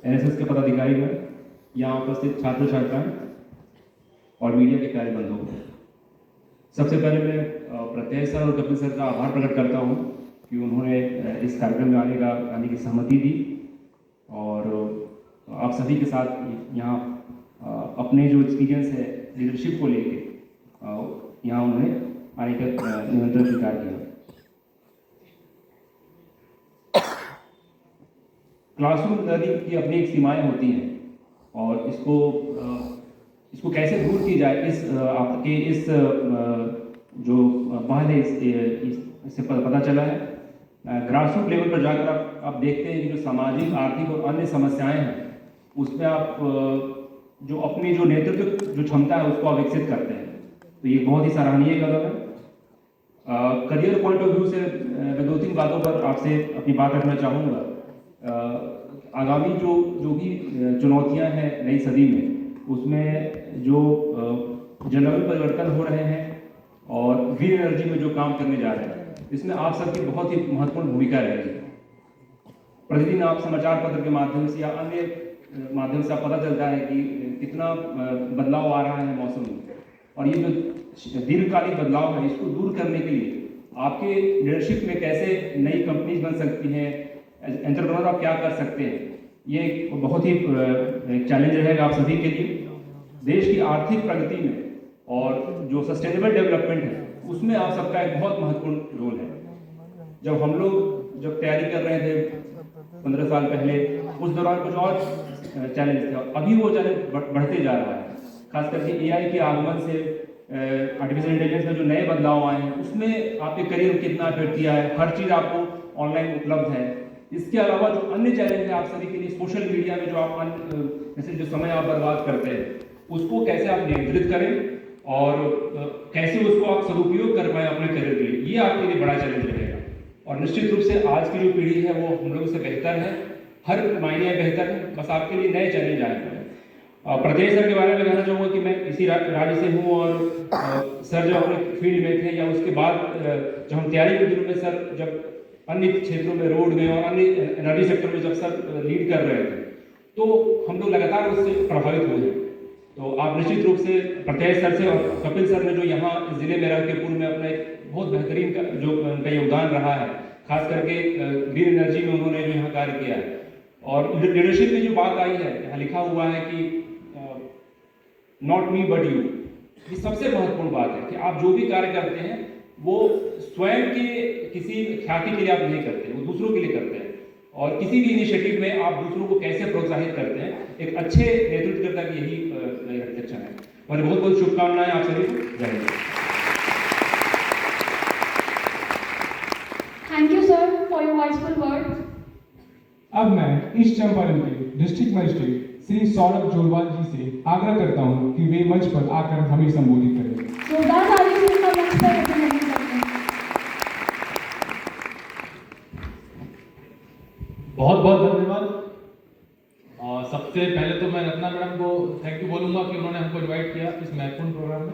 NSS के पदाधिकारीगण, यहाँ उपस्थित छात्र छात्राएं और मीडिया के प्यारे बंधुओं, सबसे पहले मैं प्रत्येश सर और कपिल सर का आभार प्रकट करता हूँ कि उन्होंने इस कार्यक्रम में आने की सहमति दी और आप सभी के साथ यहाँ अपने जो एक्सपीरियंस है लीडरशिप को लेके यहाँ उन्होंने आने का निमंत्रण स्वीकार किया। क्लासरूम लर्निंग की अपनी एक सीमाएं होती हैं और इसको कैसे दूर की जाए, आपके इस जो पहल है इससे पता चला है। ग्रास रूट लेवल पर जाकर आप देखते हैं कि जो सामाजिक, आर्थिक और अन्य समस्याएं हैं उसमें आप जो अपनी जो नेतृत्व जो क्षमता है उसको आप विकसित करते हैं, तो ये बहुत ही सराहनीय कदम है। करियर पॉइंट ऑफ व्यू से मैं 2-3 बातों पर आपसे अपनी बात रखना चाहूँगा। आगामी जो भी चुनौतियां हैं नई सदी में, उसमें जो जलवायु परिवर्तन हो रहे हैं और ग्रीन एनर्जी में जो काम करने जा रहे हैं, इसमें आप सबकी बहुत ही महत्वपूर्ण भूमिका रहेगी। प्रतिदिन आप समाचार पत्र के माध्यम से या अन्य माध्यम से आप पता चलता है कि कितना बदलाव आ रहा है मौसम में, और ये जो दीर्घकालिक बदलाव है इसको दूर करने के लिए आपके लीडरशिप में कैसे नई कंपनीज बन सकती हैं, एंटरप्रेन्योर आप क्या कर सकते हैं, ये एक बहुत ही चैलेंज रहेगा आप सभी के लिए। देश की आर्थिक प्रगति में और जो सस्टेनेबल डेवलपमेंट है उसमें आप सबका एक बहुत महत्वपूर्ण रोल है। जब हम लोग तैयारी कर रहे थे 15 साल पहले, उस दौरान कुछ और चैलेंज थे, अभी वो चैलेंज बढ़ते जा रहा है। खास करके एआई के आगमन से, आर्टिफिशियल इंटेलिजेंस में जो नए बदलाव आए हैं उसमें आपके करियर में कितना इफेक्ट किया है, हर चीज़ आपको ऑनलाइन उपलब्ध है। इसके अलावा जो अन्य चैलेंज है आप सभी के लिए, सोशल मीडिया में जो आप जैसे जो समय आप बर्बाद करते हैं उसको कैसे आप नियंत्रित करें और कैसे उसको आप सदुपयोग कर पाए अपने करियर के लिए, ये आपके लिए बड़ा चैलेंज रहेगा। और निश्चित रूप से आज की जो पीढ़ी है वो हम लोगों से बेहतर है, हर मायने बेहतर है, बस आपके लिए नए चैलेंज आए हैं। प्रदेश सर के बारे में कहना चाहूँगा कि मैं इसी राज्य से हूँ और सर जब अपने फील्ड में थे या उसके बाद जब हम तैयारी के दिनों में सर जब अन्य क्षेत्रों में, रोड में और अन्य एनर्जी सेक्टर में जब सर लीड कर रहे थे तो हम लोग लगातार उससे प्रभावित हुए हैं। तो आप निश्चित रूप से प्रत्येश सर से और कपिल सर ने जो यहाँ इस जिले में रह के पूर्व में अपना एक बहुत बेहतरीन जो उनका योगदान रहा है, खास करके ग्रीन एनर्जी में उन्होंने जो यहाँ कार्य किया है। और लीडरशिप में जो बात आई है, यहाँ लिखा हुआ है कि नॉट मी बट यू, ये सबसे महत्वपूर्ण बात है कि आप जो भी कार्य करते हैं वो स्वयं के किसी ख्याति के लिए आप नहीं करते, वो दूसरों के लिए करते हैं। और किसी भी इनिशिएटिव में आप दूसरों को कैसे प्रोत्साहित करते हैं, एक अच्छे नेतृत्वकर्ता की यही लक्षण है। और बहुत बहुत शुभकामनाएं आप सभी को। जय हिंद। Thank you sir for your wiseful words. अब मैं ईस्ट चंपारण के डिस्ट्रिक्ट मजिस्ट्रेट श्री सौरभ जोरवाल जी से आग्रह करता हूं कि वे मंच पर आकर हमें संबोधित करें। जोरदार तालियों से उनका मंच पर अभिनंदन करते हैं। बहुत बहुत धन्यवाद। और सबसे पहले तो मैं रत्ना मैडम को थैंक यू बोलूँगा कि उन्होंने हमको इनवाइट किया इस महत्वपूर्ण प्रोग्राम में।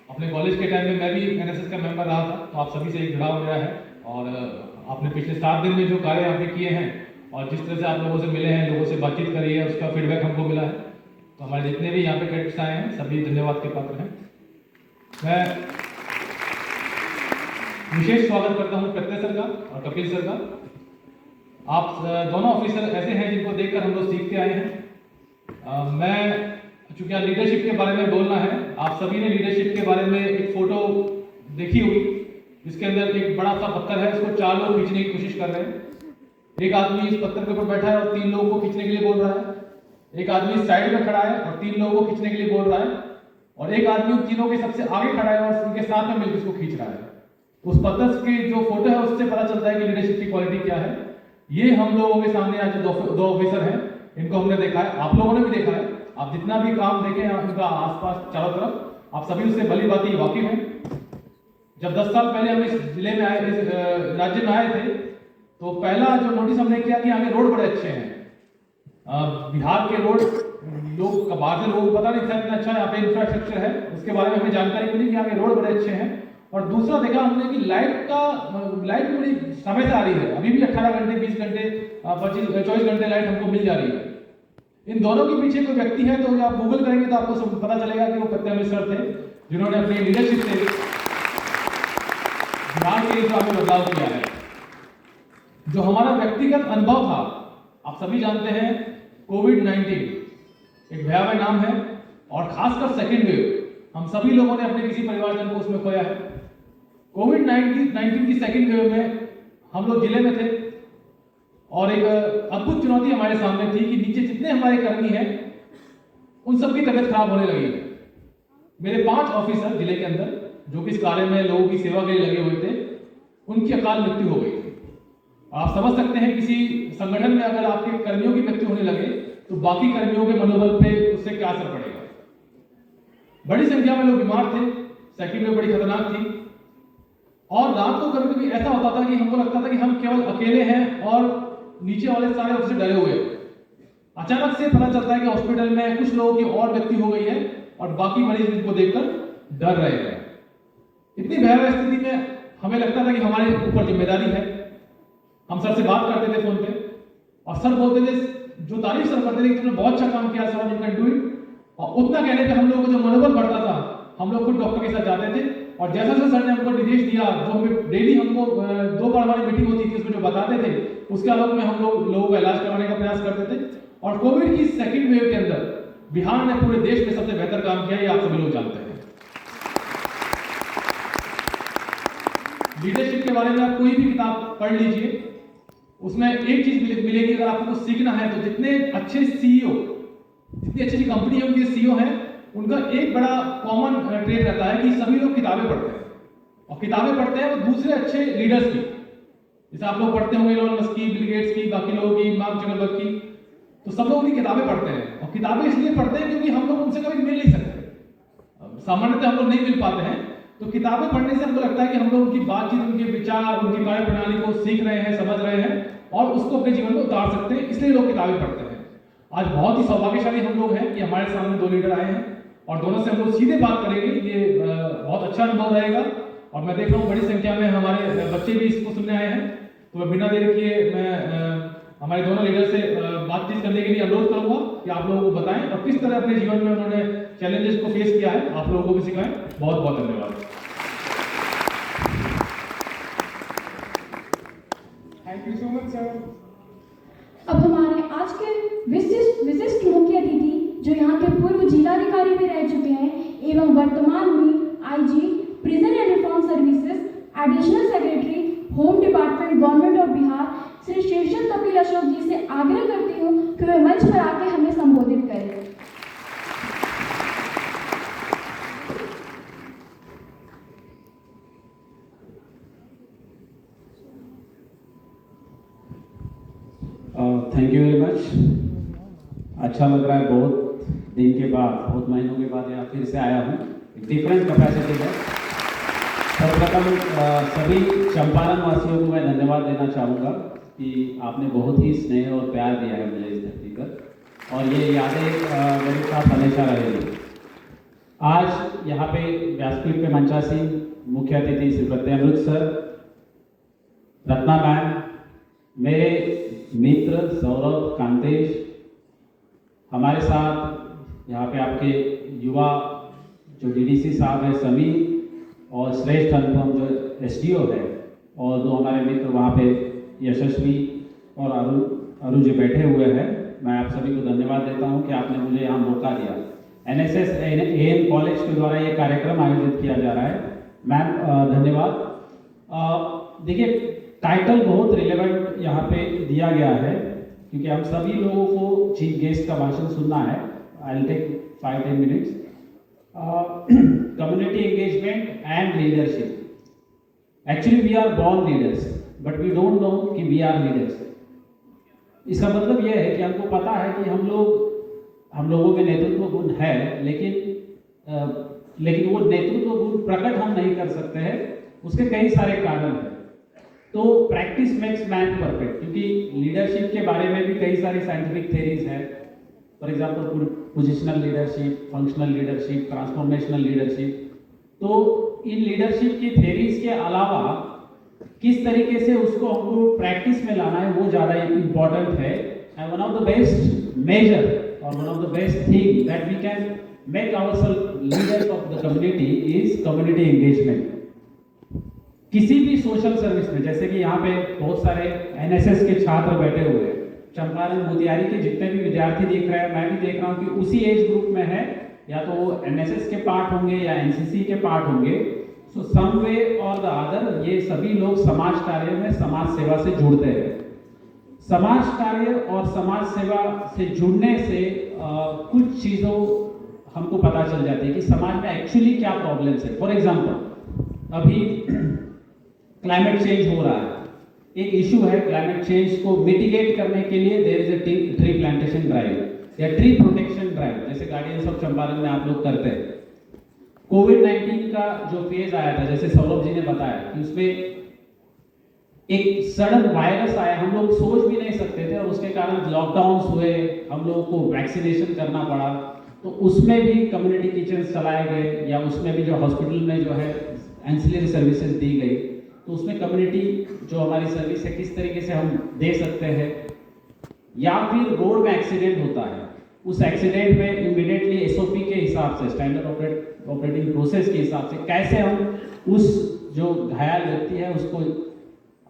अपने कॉलेज के टाइम में मैं भी एनएसएस का मेंबर रहा था, तो आप सभी से एक जुड़ाव मेरा है। और आपने पिछले 7 दिन में जो कार्य आपने किए हैं और जिस तरह से आप लोगों से मिले हैं, लोगों से बातचीत करी है, उसका फीडबैक हमको मिला है। तो हमारे जितने भी यहाँ पे कैडेट्स आए हैं सभी धन्यवाद के पात्र हैं। मैं विशेष स्वागत करता हूँ प्रत्यय सर का और कपिल सर का। आप दोनों ऑफिसर ऐसे हैं जिनको देखकर हम लोग सीखते आए हैं। मैं चूंकि लीडरशिप के बारे में बोलना है, आप सभी ने लीडरशिप के बारे में एक फोटो देखी होगी जिसके अंदर एक बड़ा सा पत्थर है, उसको 4 लोग खींचने की कोशिश कर रहे हैं। एक आदमी इस पत्थर के ऊपर बैठा है और 3 लोगों को खींचने के लिए बोल रहा है। एक आदमी इस साइड में खड़ा है और 3 लोगों को खींचने के लिए बोल रहा है, और एक आदमी उन तीनों के सबसे आगे खड़ा है और उनके साथ में मिलकर उसको खींच रहा है। उस पत्थर की जो फोटो है उससे पता चलता है कि लीडरशिप की क्वालिटी क्या है। ये हम लोगों के सामने आज दो ऑफिसर हैं, इनको हमने देखा है, आप लोगों ने भी देखा है। आप जितना भी काम देखें उनका आसपास चारों तरफ, आप सभी उससे भली भांति वाकिफ हैं। जब 10 साल पहले हम इस जिले में आए, इस राज्य में आए थे, तो पहला जो नोटिस हमने किया कि यहाँ के रोड बड़े अच्छे हैं। बिहार के रोड लोग बाहर से लोगों को पता नहीं था इतना अच्छा यहाँ पे इंफ्रास्ट्रक्चर है, उसके बारे में हमें जानकारी मिली कि यहाँ के रोड बड़े अच्छे हैं। और दूसरा देखा हमने कि लाइट बड़ी समय से आ रही है, अभी भी 18 घंटे 20 घंटे 24 घंटे लाइट हमको मिल जा रही है। इन दोनों के पीछे कोई व्यक्ति है, तो आप गूगल करेंगे तो आपको पता चलेगा कि वो प्रत्यय मिश्र थे, जिन्होंने अपनी लीडरशिप से बिहार के लिए हमें बदलाव किया है। जो हमारा व्यक्तिगत अनुभव था, आप सभी जानते हैं कोविड-19 एक भयावह नाम है, और खासकर सेकेंड वेव हम सभी लोगों ने अपने किसी परिवारजन को उसमें खोया है। कोविड-19 की सेकेंड वेव में हम लोग जिले में थे और एक अद्भुत चुनौती हमारे सामने थी कि नीचे जितने हमारे कर्मी हैं उन सबकी तबीयत खराब होने लगी है। मेरे 5 ऑफिसर जिले के अंदर जो कि इस कार्य में लोगों की सेवा के लिए लगे हुए थे, उनकी अकाल मृत्यु हो गई थी। आप समझ सकते हैं किसी संगठन में अगर आपके कर्मियों की मृत्यु होने लगे तो बाकी कर्मियों के मनोबल पे उससे क्या असर पड़ेगा। बड़ी संख्या में लोग बीमार थे, सेकेंड वेव बड़ी खतरनाक थी, और रात को कभी कभी ऐसा होता था कि हमको लगता था कि हम केवल अकेले हैं और नीचे वाले सारे उससे डरे हुए हैं। अचानक से पता चलता है कि हॉस्पिटल में कुछ लोगों की और मृत्यु हो गई है और बाकी मरीज इनको देखकर डर रहे हैं। इतनी भयावह स्थिति में हमें लगता था कि हमारे ऊपर जिम्मेदारी है। हम सर से बात करते थे फोन पे और सर बोलते थे, जो तारीफ सर करते थे कि तुमने बहुत अच्छा काम किया sir, you can do it, और उतना कहने पे हम लोगों को जो मनोबल बढ़ता था, हम लोग खुद डॉक्टर के साथ जाते थे और जैसा जैसा सर ने हमको निर्देश दिया, जो हमें डेली हमको 2 बार हमारी मीटिंग होती थी, उसमें जो बताते थे उसके आलोक में हम लोगों का इलाज करवाने का प्रयास करते थे। और कोविड की सेकेंड वेव के अंदर बिहार ने पूरे देश में सबसे बेहतर काम किया, ये आप सभी लोग जानते हैं। लीडरशिप के बारे में आप कोई भी किताब पढ़ लीजिए, उसमें एक चीज मिलेगी, अगर आपको कुछ सीखना है तो जितने अच्छे सीईओ, जितनी अच्छी कंपनी है उनके सीईओ हैं, उनका एक बड़ा कॉमन ट्रेड रहता है कि सभी लोग किताबें पढ़ते हैं, और किताबें पढ़ते हैं वो दूसरे अच्छे लीडर्स की। जैसे आप लोग पढ़ते होंगे इलॉन मस्क की, बिल गेट्स की, बाकी लोगों की, मार्क जकरबर्ग की, तो सब लोग उनकी किताबें पढ़ते हैं। और किताबें इसलिए पढ़ते हैं क्योंकि हम लोग उनसे कभी मिल नहीं सकते, सामान्यतः हम लोग नहीं मिल पाते हैं, तो किताबें पढ़ने से हमको लगता है कि हम लोग उनकी बातचीत, उनके विचार, उनकी कार्य प्रणाली को सीख रहे हैं, समझ रहे हैं और उसको अपने जीवन में उतार सकते हैं, इसलिए लोग किताबें पढ़ते हैं। आज बहुत ही सौभाग्यशाली हम लोग हैं कि हमारे सामने 2 लीडर आए हैं और दोनों से हम लोग सीधे बात करेंगे। ये बहुत अच्छा अनुभव रहेगा और मैं देख रहा हूँ बड़ी संख्या में हमारे बच्चे भी इसको सुनने आए हैं। तो मैं बिना देर किए मैं हमारे दोनों लीडर से बातचीत करने के लिए अनुरोध करूंगा कि आप लोगों को बताएं और किस तरह अपने जीवन में उन्होंने चैलेंजेस को फेस किया है, आप लोगों को भी सिखाएं। बहुत बहुत धन्यवाद। Thank you so much sir. अब हमारे आज के विशिष्ट मुख्य अतिथि जो यहाँ के पूर्व जिलाधिकारी भी रह चुके हैं एवं वर्तमान में IG prison and reform services, additional secretary home department, government of Bihar, Shri शीर्षक कपिल अशोक जी से आग्रह करती हूँ कि वे मंच पर आके हमें संबोधित करें। Thank you very much. अच्छा लग रहा है, बहुत दिन के बाद, बहुत महीनों के बाद यहाँ फिर से आया हूँ। डिफरेंट कैपेसिटी है। सर्वप्रथम सभी चंपारण वासियों को मैं धन्यवाद देना चाहूँगा कि आपने बहुत ही स्नेह और प्यार दिया है मुझे इस धरती पर, और ये यादें मेरे साथ हमेशा रहेगी। आज यहाँ पे व्यासपीठ पे मंचासीन मुख्य अतिथि श्री प्रत्यय सर, रत्ना मैम, मेरे मित्र सौरभ, कांतेश, हमारे साथ यहाँ पे आपके युवा जो डीडीसी साहब हैं समीर, और श्रेष्ठ अनुपम जो एसडीओ है, और 2 हमारे मित्र वहाँ पे यशस्वी और अरु जी बैठे हुए हैं। मैं आप सभी को धन्यवाद देता हूँ कि आपने मुझे यहाँ मौका दिया। एनएसएस एएन कॉलेज के द्वारा ये कार्यक्रम आयोजित किया जा रहा है। मैम धन्यवाद। देखिए, टाइटल बहुत रिलेवेंट यहाँ पे दिया गया है क्योंकि हम सभी लोगों को चीफ गेस्ट का भाषण सुनना है। I will take 5-10 minutes. Community engagement and leadership. Actually we are born leaders but we don't know कि वी आर लीडर्स। इसका मतलब यह है कि हमको पता है कि हम लोगों में नेतृत्व गुण है, लेकिन वो नेतृत्व गुण प्रकट हम नहीं कर सकते हैं। उसके कई सारे कारण हैं। तो प्रैक्टिस मेक्स मैन परफेक्ट, क्योंकि लीडरशिप के बारे में भी कई सारी साइंटिफिक थेरीज हैं। For example positional leadership, functional leadership, transformational leadership. तो इन लीडरशिप की थेरीज के अलावा किस तरीके से उसको हमको प्रैक्टिस में लाना है वो ज़्यादा इम्पोर्टेंट है। And one of the best major और one of the best thing that we can make ourselves leaders of the community is community engagement. किसी भी सोशल सर्विस में, जैसे कि यहाँ पे बहुत सारे एनएसएस के छात्र बैठे हुए हैं, चंपारण मोतिहारी के जितने भी विद्यार्थी दिख रहे हैं, मैं भी देख रहा हूँ कि उसी एज ग्रुप में है, या तो वो एनएसएस के पार्ट होंगे या एनसीसी के पार्ट होंगे। सो सम वे और द अदर ये सभी लोग समाज कार्य में समाज सेवा से जुड़ते हैं। समाज कार्य और समाज सेवा से जुड़ने से कुछ चीज़ों हमको पता चल जाती है कि समाज में एक्चुअली क्या प्रॉब्लम्स है। फॉर एग्जांपल अभी क्लाइमेट चेंज हो रहा है, एक इशू है। क्लाइमेट चेंज को मिटिगेट करने के लिए there is a tree plantation drive या ट्री प्रोटेक्शन ड्राइव, जैसे गार्डियंस ऑफ चंपारण में आप लोग करते हैं। कोविड-19 का जो फेज आया था, जैसे सौरभ जी ने बताया कि उसमें एक सडन वायरस आया, हम लोग सोच भी नहीं सकते थे, और उसके कारण लॉकडाउन हुए, हम लोगों को वैक्सीनेशन करना पड़ा। तो उसमें भी कम्युनिटी किचन चलाए गए, या उसमें भी जो हॉस्पिटल में जो है एंसिलरी सर्विसेज दी गई, तो उसमें कम्युनिटी जो हमारी सर्विस है किस तरीके से हम दे सकते हैं। या फिर रोड में एक्सीडेंट होता है, उस एक्सीडेंट में इमीडिएटली एसओपी के हिसाब से, स्टैंडर्ड ऑपरेटिंग प्रोसेस के हिसाब से कैसे हम उस जो घायल व्यक्ति है उसको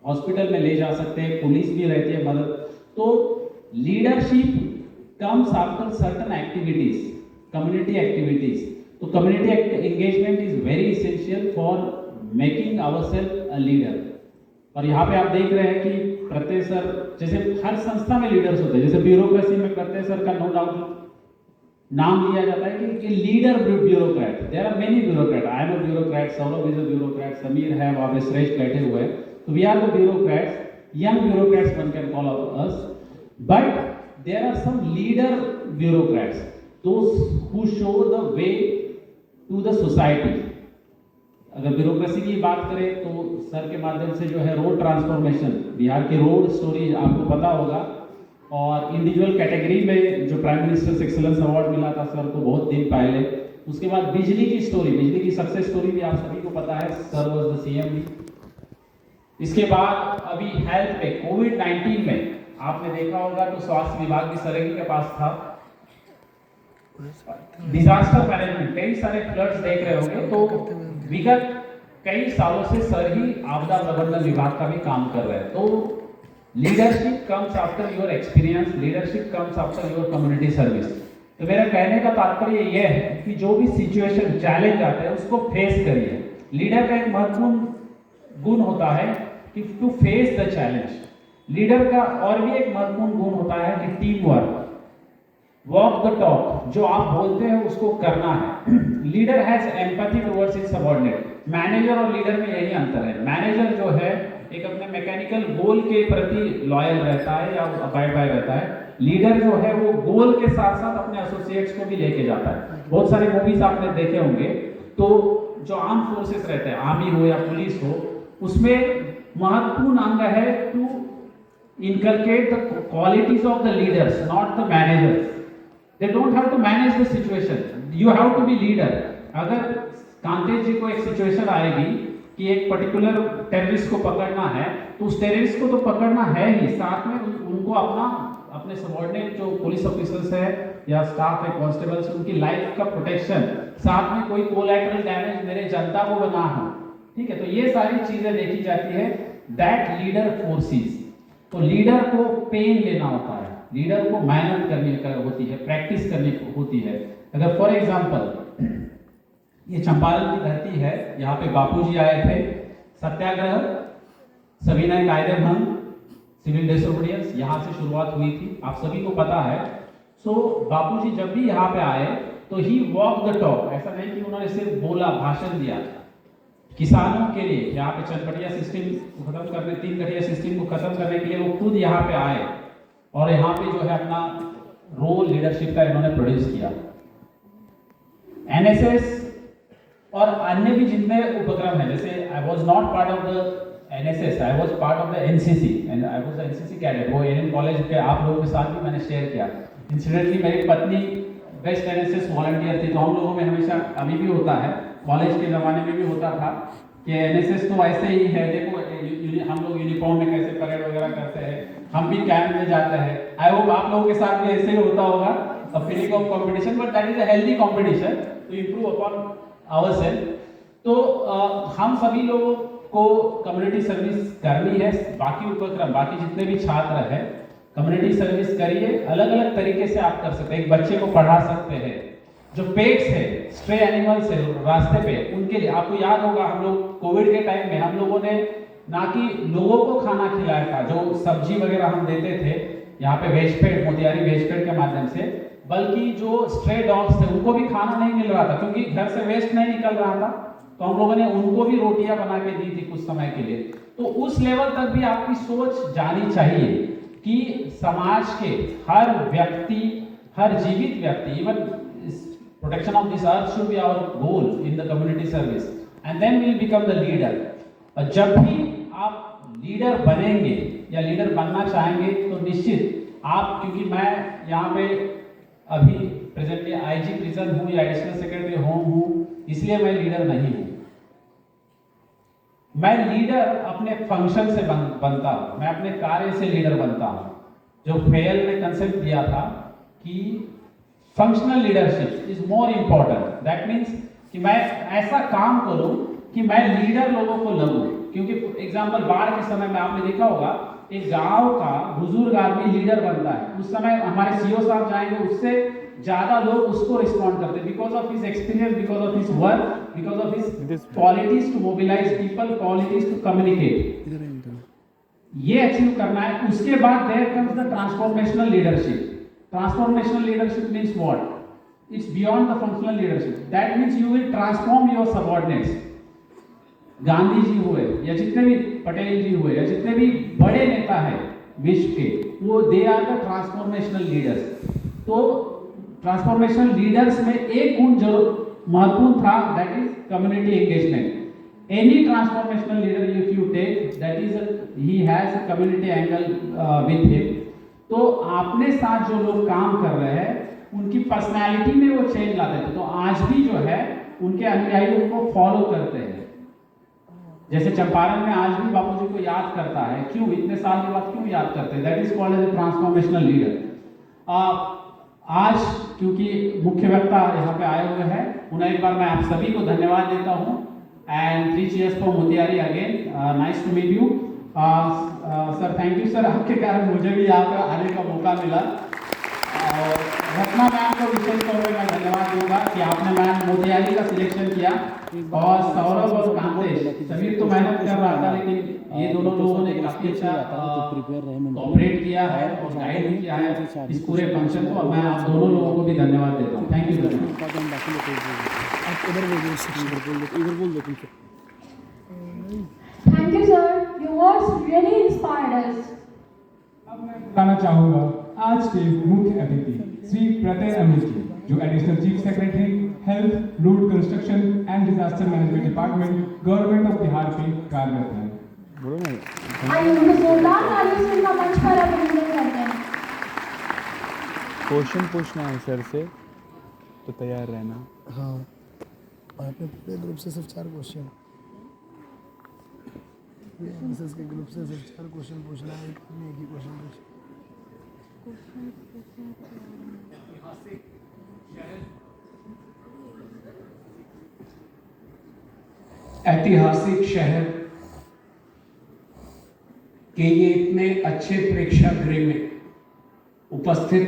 हॉस्पिटल में ले जा सकते हैं, पुलिस भी रहती है मदद। तो leadership comes after certain activities, community activities. तो community engagement is very essential for making ourselves a leader. और यहाँ पे आप देख रहे हैं कि प्रत्यय सर, जैसे हर संस्था में लीडर्स होते हैं, जैसे ब्यूरोक्रेसी में प्रत्यय सर का नो डाउट नाम लिया जाता है कि leader bureaucrat. There are many bureaucrat, I am a bureaucrat, Saurabh is a bureaucrat, Sameer है, वहाँ पे श्रेष्ठ बैठे हुए हैं। तो we are the bureaucrats, young bureaucrats one can call us, but there are some leader bureaucrats, those who show the way to the society. अगर bureaucracy की बात करें तो सर के माध्यम से जो है रोड ट्रांसफॉर्मेशन, बिहार की रोड स्टोरी आपको पता होगा, और इंडिविजुअल कैटेगरी में जो प्राइम मिनिस्टर एक्सीलेंस अवार्ड मिला था सर को बहुत दिन पहले। उसके बाद बिजली की स्टोरी, बिजली की सक्सेस स्टोरी भी आप सभी को पता है, सर वाज द सीएम भी। इसके बाद अभी हेल्थ पे कोविड-19 में आपने देखा होगा तो स्वास्थ्य विभाग भी सर के पास था। डिजास्टर मैनेजमेंट, कई सारे फ्लड्स देख रहे होंगे, तो विगत कई सालों से सर ही आपदा प्रबंधन विभाग का भी काम कर रहे हैं। तो leadership comes after your experience, leadership comes after your community service. तो मेरा कहने का तात्पर्य यह है कि जो भी सिचुएशन, चैलेंज आते हैं उसको फेस करिए। लीडर का एक महत्वपूर्ण गुण होता है कि to face the challenge. Leader का और भी एक महत्वपूर्ण गुण होता है कि team work, walk the talk, जो आप बोलते हैं उसको करना है। Leader has empathy towards his subordinate. Manager और लीडर में यही अंतर है। मैनेजर जो है एक अपने मैकेनिकल गोल के प्रति लॉयल रहता है या अबाइड बाय रहता है। लीडर जो है वो गोल के साथ साथ अपने एसोसिएट्स को भी लेके जाता है। बहुत सारे मूवीज आपने देखे होंगे, तो जो आर्म फोर्सेस रहते हैं, आर्मी हो या पुलिस हो, उसमें महत्वपूर्ण अंग है to inculcate the qualities of the leaders, not the managers. They don't have to manage the situation. You have to be leader. अगर कांतेश जी को एक सिचुएशन आएगी कि एक पर्टिकुलर टेररिस्ट को पकड़ना है, तो उस टेररिस्ट को तो पकड़ना है ही, साथ में उनको अपने सबऑर्डिनेट जो पुलिस ऑफिसर्स है या स्टाफ है, कांस्टेबल्स, उनकी लाइफ का प्रोटेक्शन, साथ में कोई कोलैटरल डैमेज मेरे जनता को ना हो। ठीक है, तो ये सारी चीजें देखी जाती है। That leader forces. तो लीडर को पेन लेना होता है, लीडर को मेहनत करनी होती है, प्रैक्टिस करनी होती है। अगर फॉर एग्जांपल ये चंपारण की धरती है, यहाँ पे बापूजी आए थे, सत्याग्रह, सविनय कायदे भंग, सिविल डिसोबीडियंस, यहाँ से शुरुआत हुई थी, आप सभी को पता है। सो बापूजी जब भी यहाँ पे आए तो ही वॉक द टॉक। ऐसा नहीं कि उन्होंने सिर्फ बोला, भाषण दिया। किसानों के लिए यहाँ पे चनपटिया सिस्टम को खत्म करने, 3 कटिया सिस्टम को खत्म करने के लिए वो खुद यहाँ पे आए और यहाँ पे जो है अपना रोल लीडरशिप का इन्होंने प्रोड्यूस किया। एनएसएस और अन्य भी जितने उपक्रम है, जैसे I was not part of the NSS, I was part of the NCC and I was the NCC cadet. वो एनएन कॉलेज के आप लोगों के साथ भी मैंने शेयर किया। इंसिडेंटली मेरी पत्नी बेस्ट एनएसएस वॉलंटियर थी, तो हम लोगों में हमेशा अभी भी होता है, कॉलेज के ज़माने में भी होता था कि एनएसएस तो ऐसे ही है, देखो हम लोग यूनिफॉर्म में कैसे परेड वगैरह करते हैं, हम भी कैंप में जाते हैं। आई होप आप लोगों के साथ भी ऐसे ही होता होगा a feeling of competition, but that is a healthy competition to improve upon ourselves. तो हम सभी लोगों को कम्युनिटी सर्विस करनी है। बाकी उपक्रम, बाकी जितने भी छात्र हैं, कम्युनिटी सर्विस करिए। अलग अलग तरीके से आप कर सकते हैं। एक बच्चे को पढ़ा सकते हैं, जो पेट्स है, स्ट्रे एनिमल्स है रास्ते पे, उनके लिए आपको याद होगा हम लोग कोविड के टाइम में हम लोगों ने ना कि लोगों को खाना खिलाया था, जो सब्जी वगैरह हम देते थे यहाँ पे वेजफेड, मोतिहारी वेजफेड के माध्यम से, बल्कि जो स्ट्रे डॉग्स थे उनको भी खाना नहीं मिल रहा था क्योंकि घर से वेस्ट नहीं निकल रहा था, तो हम लोगों ने उनको भी रोटियां बना के दी थी कुछ समय के लिए। तो उस लेवल तक भी आपकी सोच जानी चाहिए कि समाज के हर व्यक्ति, हर जीवित व्यक्ति, even protection of this earth should be our goal in the community service, and then we'll become the leader. और जब भी आप लीडर बनेंगे या लीडर बनना चाहेंगे तो निश्चित आप, क्योंकि मैं यहाँ पे अभी प्रेजेंटली आईजी प्रिजन हूँ या एडिशनल सेक्रेटरी होम हूँ, इसलिए मैं लीडर नहीं हूँ। मैं लीडर अपने फंक्शन से बनता हूँ, मैं अपने कार्य से लीडर बनता हूँ। जो फेयल ने कंसेप्ट दिया था कि functional leadership is more important, that means कि मैं ऐसा काम करूं कि मैं लीडर लोगों को लगूं। क्योंकि एग्जांपल बाढ़ के समय में आपने देखा होगा एक गांव का बुजुर्ग आदमी लीडर बनता है, उस समय हमारे सीओ साहब जाएंगे, उससे ज्यादा लोग उसको रिस्पॉन्ड करते हैं because of his experience, because of his work, because of his qualities to mobilise people, qualities to communicate. ये अचीव करना है। उसके बाद there comes the transformational leadership. Transformational leadership means what? It's beyond the functional leadership. That means you will transform your subordinates. Gandhi ji हुए या जितने भी पटेल जी हुए या जितने भी बड़े नेता हैं विश्व के, वो they are the transformational leaders. तो ट्रांसफॉर्मेशनल लीडर्स में एक गुण जरूर महत्वपूर्ण था, that is community engagement. Any transformational leader if you take, that is he has a community angle with him. तो आपने साथ जो लोग काम कर रहे हैं उनकी पर्सनालिटी में वो चेंज लाते थे, तो आज भी जो है उनके अनुयायी उनको फॉलो करते हैं। जैसे चंपारण में आज भी बापूजी को याद करता है, क्यों? इतने साल के बाद क्यों याद करते हैं? That is called as a transformational leader. आज क्योंकि मुख्य वक्ता यहाँ पे आए हुए हैं, उन्हें एक बार मैं आप सभी को धन्यवाद देता हूँ। And 3 cheers for Motihari again, nice to meet you sir. Thank you sir, आपके कारण मुझे भी यहाँ पे आने का मौका मिला। और रत्ना मैम को विशेष तौर पर मैं धन्यवाद दूंगा कि आपने मैम मोतिहारी का सिलेक्शन किया। और सौरभ और कांतेश, समीर तो मेहनत कर रहा था, लेकिन ये दोनों लोगों ने काफी अच्छा कोऑपरेट किया है और गाइड भी किया है इस पूरे फंक्शन को। और मैं आप दोनों लोगों को भी धन्यवाद देता हूँ। Thank you sir. Thank you, sir. Your words really inspired us. अब मैं बताना चाहूँगा आज के मुख्य अतिथि श्री प्रत्यय अमित जी, जो additional chief secretary health, road construction and disaster management department, government of Bihar पे कार्यरत हैं। आइए उनको जोरदार तालियों से उनका मंच पर अभिनंदन करते हैं। क्वेश्चन पूछना है सर से तो तैयार रहना। हाँ, आपने पूरे ग्रुप से सिर्फ 4 क्वेश्चन, एनएसएस के ग्रुप से सिर्फ 4 क्वेश्चन पूछना है, एक ही क्वेश्चन पूछना। ऐतिहासिक शहर के ये इतने अच्छे प्रेक्षागृह में उपस्थित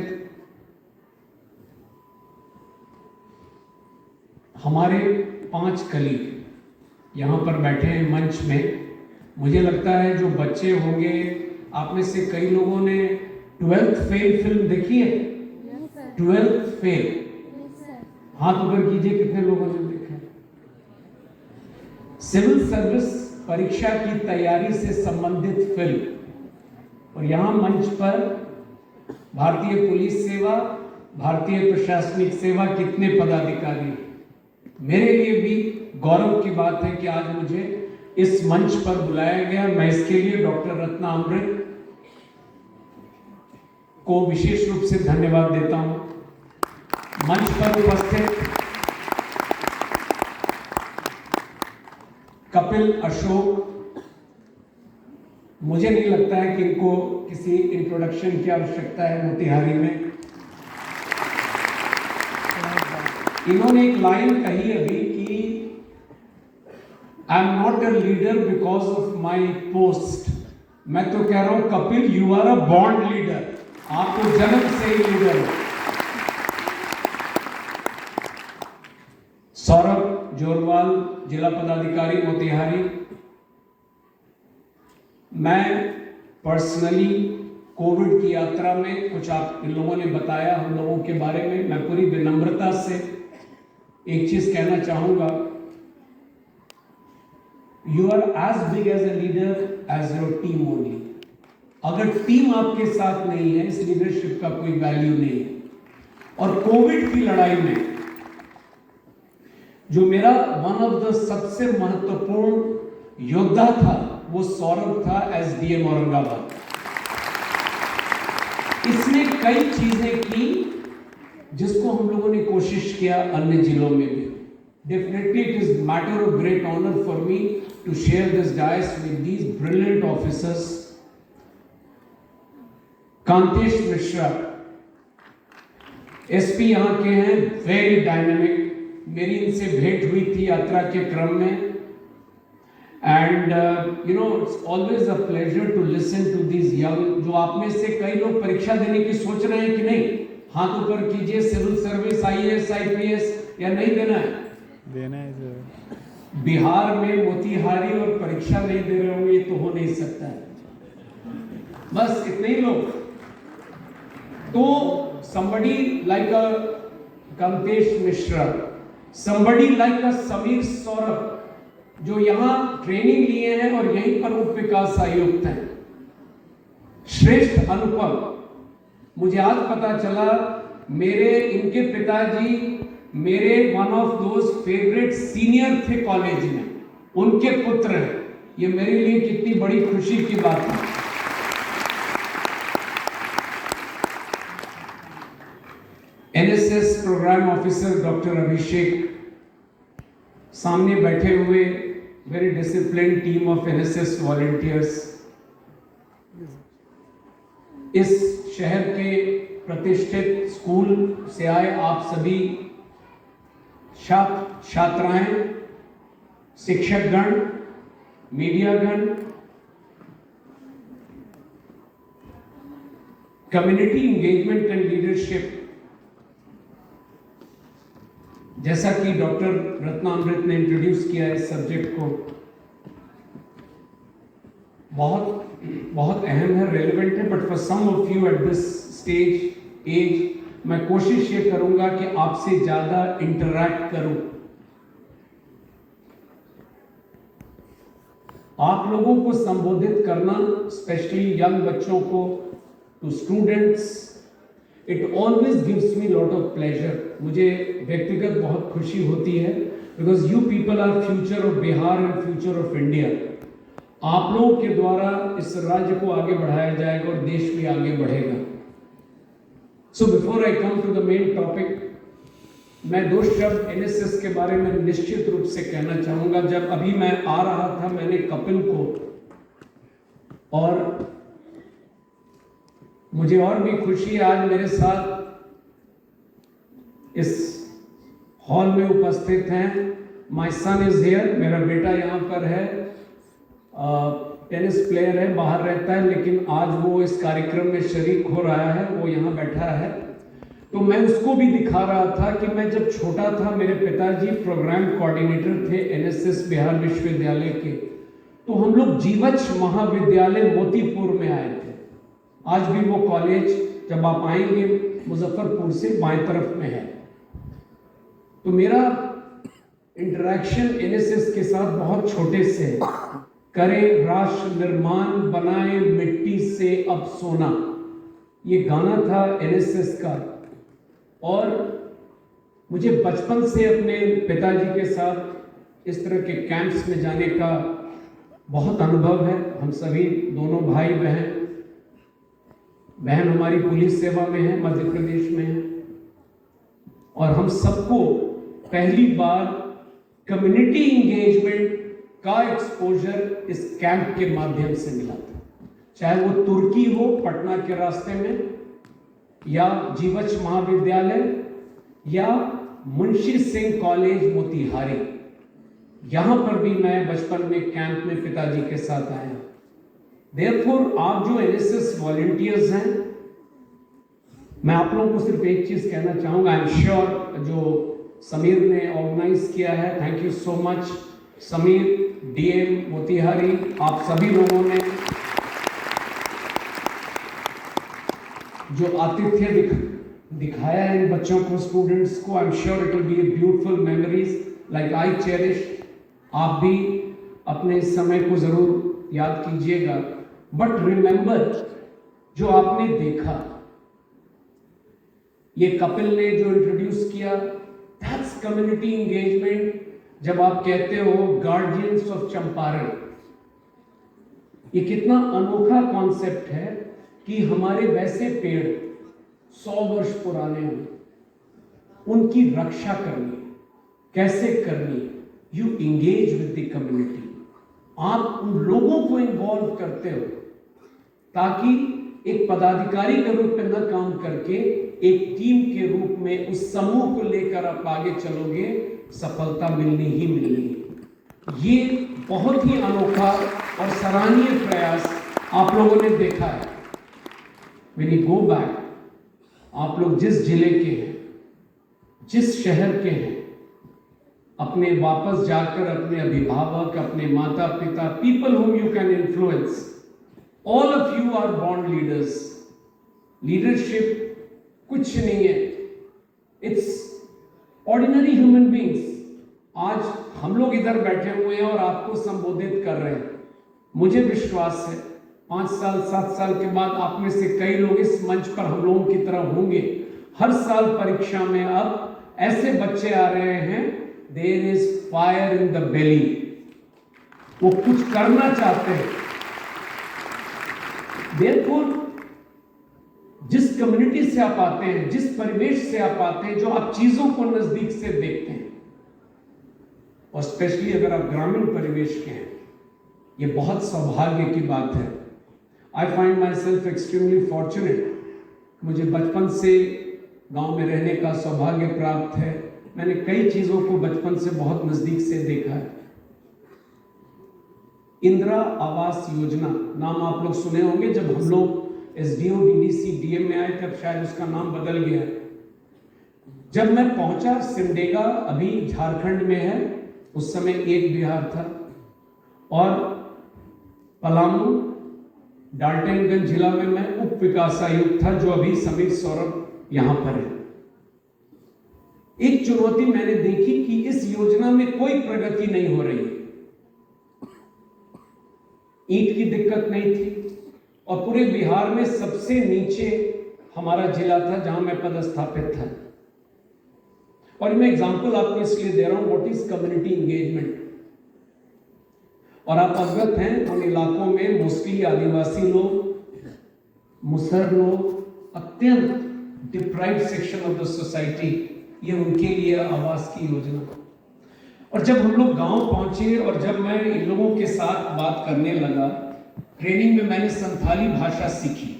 हमारे 5 कलीग यहाँ पर बैठे हैं मंच में। मुझे लगता है जो बच्चे होंगे, आप में से कई लोगों ने 12th फेल फिल्म देखी है? 12th फेल, हाथ ऊपर कीजिए कितने लोगों ने देखा है? सिविल सर्विस परीक्षा की तैयारी से संबंधित फिल्म। और यहाँ मंच पर भारतीय पुलिस सेवा, भारतीय प्रशासनिक सेवा कितने पदाधिकारी। मेरे लिए भी गौरव की बात है कि आज मुझे इस मंच पर बुलाया गया। मैं इसके लिए डॉक्टर रत्ना अमृत को विशेष रूप से धन्यवाद देता हूं। मंच पर उपस्थित कपिल, अशोक, मुझे नहीं लगता है कि इनको किसी इंट्रोडक्शन की आवश्यकता है मोतिहारी में। इन्होंने एक लाइन कही अभी कि I am not a leader because of my post. मैं तो कह रहा हूं Kapil, you are a born leader, आप तो जन्म से ही लीडर हो। सौरभ जोरवाल, जिला पदाधिकारी मोतिहारी, मैं पर्सनली कोविड की यात्रा में कुछ आप इन लोगों ने बताया हम लोगों के बारे में, मैं पूरी विनम्रता से एक चीज कहना चाहूंगा, you are as big as a leader as your team only. अगर टीम आपके साथ नहीं है, इस लीडरशिप का कोई वैल्यू नहीं है। और कोविड की लड़ाई में जो मेरा वन ऑफ द सबसे महत्वपूर्ण योद्धा था वो सौरभ था, एसडीएम औरंगाबाद। इसने कई चीजें की जिसको हम लोगों ने कोशिश किया अन्य जिलों में भी। Definitely it is matter of great honour for me to share this dais with these brilliant officers. Kantesh Mishra SP यहां के हैं, वेरी डायनेमिक। मेरी इनसे भेंट हुई थी यात्रा के क्रम में, and you know it's always a pleasure to listen to these young. जो आप में से कई लोग परीक्षा देने की सोच रहे हैं कि नहीं, हाथ ऊपर कीजिए। सिविल सर्विस, आईएएस, आईपीएस या नहीं देना है? देना है सर। बिहार में मोतिहारी और परीक्षा नहीं दे रहे होंगे, ये तो हो नहीं सकता है। बस इतने ही लोग। तो somebody like a Kamtesh Mishra, somebody like a Samir Saurabh, जो यहाँ ट्रेनिंग लिए हैं और यहीं पर उप विकास आयुक्त हैं। श्रेष्ठ अनुपम, मुझे आज पता चला मेरे इनके पिताजी मेरे one of those favourite senior थे कॉलेज में, उनके पुत्र हैं। ये मेरे लिए कितनी बड़ी खुशी की बात है। एनएसएस प्रोग्राम ऑफिसर डॉक्टर अभिषेक, सामने बैठे हुए very discipline team of NSS volunteers, इस शहर के प्रतिष्ठित स्कूल से आए आप सभी छात्राएं, शिक्षकगण, मीडियागण, कम्युनिटी एंगेजमेंट एंड लीडरशिप। जैसा कि डॉक्टर रत्नामृत ने इंट्रोड्यूस किया इस सब्जेक्ट को, बहुत अहम है, रेलेवेंट है, but for some of you at this stage as मैं कोशिश ये करूंगा कि आपसे ज्यादा इंटरैक्ट करूं। आप लोगों को संबोधित करना, स्पेशली यंग बच्चों को, to students, it always gives me lot of pleasure. मुझे व्यक्तिगत बहुत खुशी होती है, because you people are future of Bihar and future of India. आप लोगों के द्वारा इस राज्य को आगे बढ़ाया जाएगा और देश भी आगे बढ़ेगा। So before I come to the main topic, मैं दो शब्द एनएसएस के बारे में निश्चित रूप से कहना चाहूंगा। जब अभी मैं आ रहा था, मैंने कपिल को, और मुझे और भी खुशी, आज मेरे साथ इस हॉल में उपस्थित हैं, माय सन इज हियर, मेरा बेटा यहाँ पर है, टेनिस प्लेयर है, बाहर रहता है, लेकिन आज वो इस कार्यक्रम में शरीक हो रहा है, वो यहाँ बैठा है। तो मैं उसको भी दिखा रहा था कि मैं जब छोटा था, मेरे पिताजी प्रोग्राम कोऑर्डिनेटर थे एनएसएस बिहार विश्वविद्यालय के, तो हम लोग जीवछ महाविद्यालय मोतीपुर में आए थे। आज भी वो कॉलेज, जब आप आएंगे मुजफ्फरपुर से बाएं तरफ में है। तो मेरा इंटरेक्शन एनएसएस के साथ बहुत छोटे से है। करे राष्ट्र निर्माण, बनाए मिट्टी से अब सोना, ये गाना था एनएसएस का। और मुझे बचपन से अपने पिताजी के साथ इस तरह के कैंप्स में जाने का बहुत अनुभव है। हम सभी दोनों भाई बहन हमारी पुलिस सेवा में है, मध्य प्रदेश में है, और हम सबको पहली बार कम्युनिटी इंगेजमेंट का एक्सपोजर इस कैंप के माध्यम से मिला था, चाहे वो तुर्की हो पटना के रास्ते में, या जीवछ महाविद्यालय, या मुंशी सिंह कॉलेज मोतिहारी। यहां पर भी मैं बचपन में कैंप में पिताजी के साथ आया। देयरफॉर आप जो एनएसएस वॉलंटियर्स हैं, मैं आप लोगों को सिर्फ एक चीज कहना चाहूंगा। आई एम श्योर जो समीर ने ऑर्गेनाइज किया है, thank you so much Sameer, DM Motihari, आप सभी लोगों ने जो आतिथ्य दिखाया है इन बच्चों को, स्टूडेंट्स को। I am sure it will be a beautiful memories like I cherish. आप भी अपने इस समय को जरूर याद कीजिएगा, बट रिमेंबर जो आपने देखा, ये कपिल ने जो इंट्रोड्यूस किया, दैट्स कम्युनिटी एंगेजमेंट। जब आप कहते हो गार्जियंस ऑफ चंपारण, ये कितना अनोखा कॉन्सेप्ट है कि हमारे वैसे पेड़ 100 वर्ष पुराने हो, उनकी रक्षा करनी, कैसे करनी, you engage with the community. आप उन लोगों को इन्वॉल्व करते हो ताकि एक पदाधिकारी के रूप में न काम करके एक टीम के रूप में उस समूह को लेकर आप आगे चलोगे, सफलता मिलनी ही मिलनी है। ये बहुत ही अनोखा और सराहनीय प्रयास आप लोगों ने देखा है। When you go back, आप लोग जिस जिले के हैं, जिस शहर के हैं, अपने वापस जाकर अपने अभिभावक, अपने माता पिता, people whom you can influence, all of you are born leaders. Leadership कुछ नहीं है, इट्स ऑर्डिनरी ह्यूमन बींग्स। आज हम लोग इधर बैठे हुए हैं और आपको संबोधित कर रहे हैं। मुझे विश्वास है 5 साल 7 साल के बाद आप में से कई लोग इस मंच पर हम लोगों की तरह होंगे। हर साल परीक्षा में अब ऐसे बच्चे आ रहे हैं, there is fire in the belly, वो कुछ करना चाहते हैं। देयरफॉर जिस कम्युनिटी से आप आते हैं, जिस परिवेश से आप आते हैं, जो आप चीजों को नजदीक से देखते हैं, और स्पेशली अगर आप ग्रामीण परिवेश के हैं, ये बहुत सौभाग्य की बात है। I find my self extremely fortunate. मुझे बचपन से गांव में रहने का सौभाग्य प्राप्त है। मैंने कई चीजों को बचपन से बहुत नजदीक से देखा है। इंदिरा आवास योजना नाम आप लोग सुने होंगे। जब हम लोग एसडीओ डीडीसी डीएम में आए तब शायद उसका नाम बदल गया। जब मैं पहुंचा, सिमडेगा अभी झारखंड में है, उस समय एक बिहार था, और पलामू डाल्टनगंज जिला में मैं उप विकास आयुक्त था, जो अभी समीर सौरभ यहां पर है। एक चुनौती मैंने देखी कि इस योजना में कोई प्रगति नहीं हो रही है। ईंट की दिक्कत नहीं थी, और पूरे बिहार में सबसे नीचे हमारा जिला था जहां मैं पदस्थापित था। और मैं एग्जांपल आपको इसलिए दे रहा हूं, व्हाट इज कम्युनिटी एंगेजमेंट। और आप अवगत हैं, उन इलाकों में मोस्टली आदिवासी लोग, मुसहर लोग, अत्यंत deprived section of the society, ये उनके लिए आवास की योजना। और जब हम लोग गांव पहुंचे और जब मैं इन लोगों के साथ बात करने लगा, ट्रेनिंग में मैंने संथाली भाषा सीखी,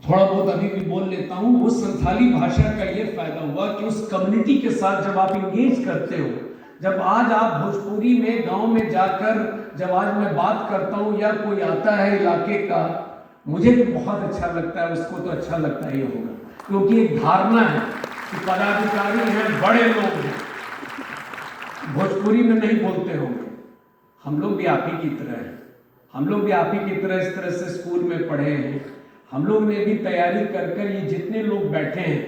थोड़ा बहुत अभी भी बोल लेता हूं। वो संथाली भाषा का ये फायदा हुआ कि उस कम्युनिटी के साथ जब आप इंगेज करते हो, जब आज आप भोजपुरी में गांव में जाकर जब आज मैं बात करता हूं या कोई आता है इलाके का, मुझे भी बहुत अच्छा लगता है, उसको तो अच्छा लगता ही होगा, क्योंकि एक धारणा है कि पदाधिकारी हैं, बड़े लोग हैं, भोजपुरी में नहीं बोलते होंगे। हम लोग भी आप ही की तरह हैं, हम लोग भी आप ही की तरह इस तरह से स्कूल में पढ़े हैं। हम लोग ने भी तैयारी कर कर, ये जितने लोग बैठे हैं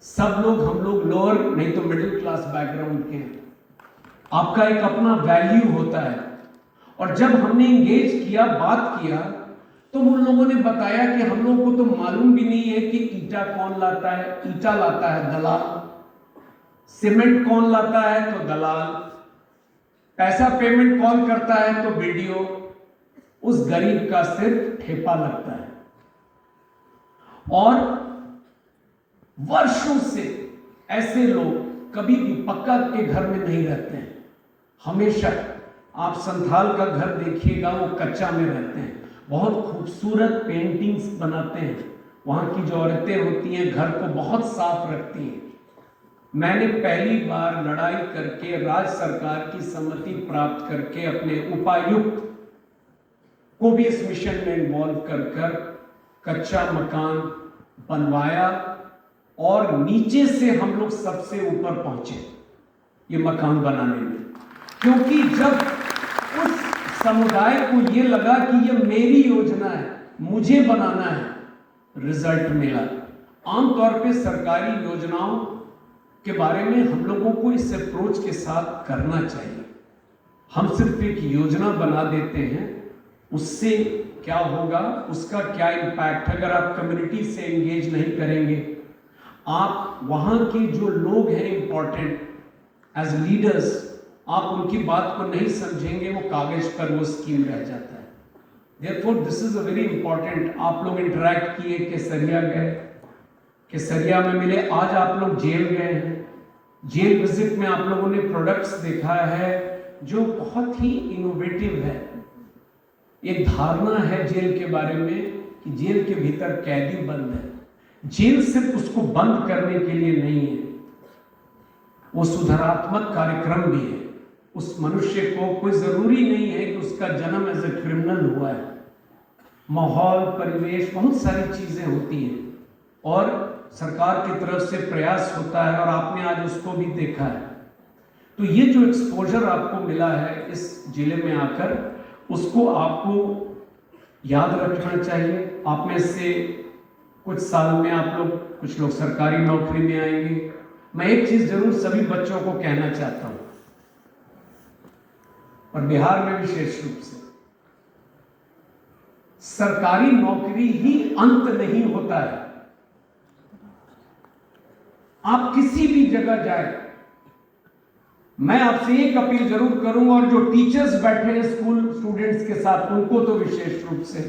सब लोग, हम लोग लोअर नहीं तो मिडिल क्लास बैकग्राउंड के हैं। आपका एक अपना वैल्यू होता है। और जब हमने इंगेज किया, बात किया, तो उन लोगों ने बताया कि हम लोगों को तो मालूम भी नहीं है कि ईटा कौन लाता है। ईटा लाता है दलाल, सीमेंट कौन लाता है तो दलाल, पैसा पेमेंट कौन करता है तो बीडीओ, उस गरीब का सिर्फ ठेपा लगता है। और वर्षों से ऐसे लोग कभी भी पक्का के घर में नहीं रहते हैं, हमेशा आप संथाल का घर देखिएगा, वो कच्चा में रहते हैं, बहुत खूबसूरत पेंटिंग्स बनाते हैं। वहाँ की जो औरतें होती हैं घर को बहुत साफ रखती हैं। मैंने पहली बार लड़ाई करके राज्य सरकार की सम्मति प्राप्त करके अपने उपायुक्त को भी इस मिशन में इन्वॉल्व कर कच्चा मकान बनवाया और नीचे से हम लोग सबसे ऊपर पहुंचे ये मकान बनाने में, क्योंकि जब उस समुदाय को ये लगा कि ये मेरी योजना है, मुझे बनाना है, रिजल्ट मिला। आमतौर पे सरकारी योजनाओं के बारे में हम लोगों को इस अप्रोच के साथ करना चाहिए। हम सिर्फ एक योजना बना देते हैं, उससे क्या होगा, उसका क्या इम्पैक्ट, अगर आप कम्युनिटी से एंगेज नहीं करेंगे, आप वहाँ के जो लोग हैं इंपॉर्टेंट एज लीडर्स, आप उनकी बात को नहीं समझेंगे, वो कागज पर वो स्कीम रह जाता है। Therefore, this is a very important। आप लोग इंटरैक्ट किए, केसरिया गए, केसरिया में मिले, आज आप लोग जेल गए हैं। जेल विजिट में आप लोगों ने प्रोडक्ट्स देखा है जो बहुत ही इनोवेटिव है। एक धारणा है जेल के बारे में कि जेल के भीतर कैदी बंद है। जेल सिर्फ उसको बंद करने के लिए नहीं है, वो सुधारात्मक कार्यक्रम भी है। उस मनुष्य को कोई जरूरी नहीं है कि उसका जन्म एज ए क्रिमिनल हुआ है। माहौल, परिवेश, बहुत सारी चीजें होती हैं और सरकार की तरफ से प्रयास होता है और आपने आज उसको भी देखा है। तो ये जो एक्सपोजर आपको मिला है इस जिले में आकर, उसको आपको याद रखना चाहिए। आप में से कुछ साल में आप लोग, कुछ लोग सरकारी नौकरी में आएंगे। मैं एक चीज जरूर सभी बच्चों को कहना चाहता हूं, और बिहार में विशेष रूप से, सरकारी नौकरी ही अंत नहीं होता है। आप किसी भी जगह जाए, मैं आपसे एक अपील जरूर करूंगा, और जो टीचर्स बैठे हैं स्कूल स्टूडेंट्स के साथ, उनको तो विशेष रूप से,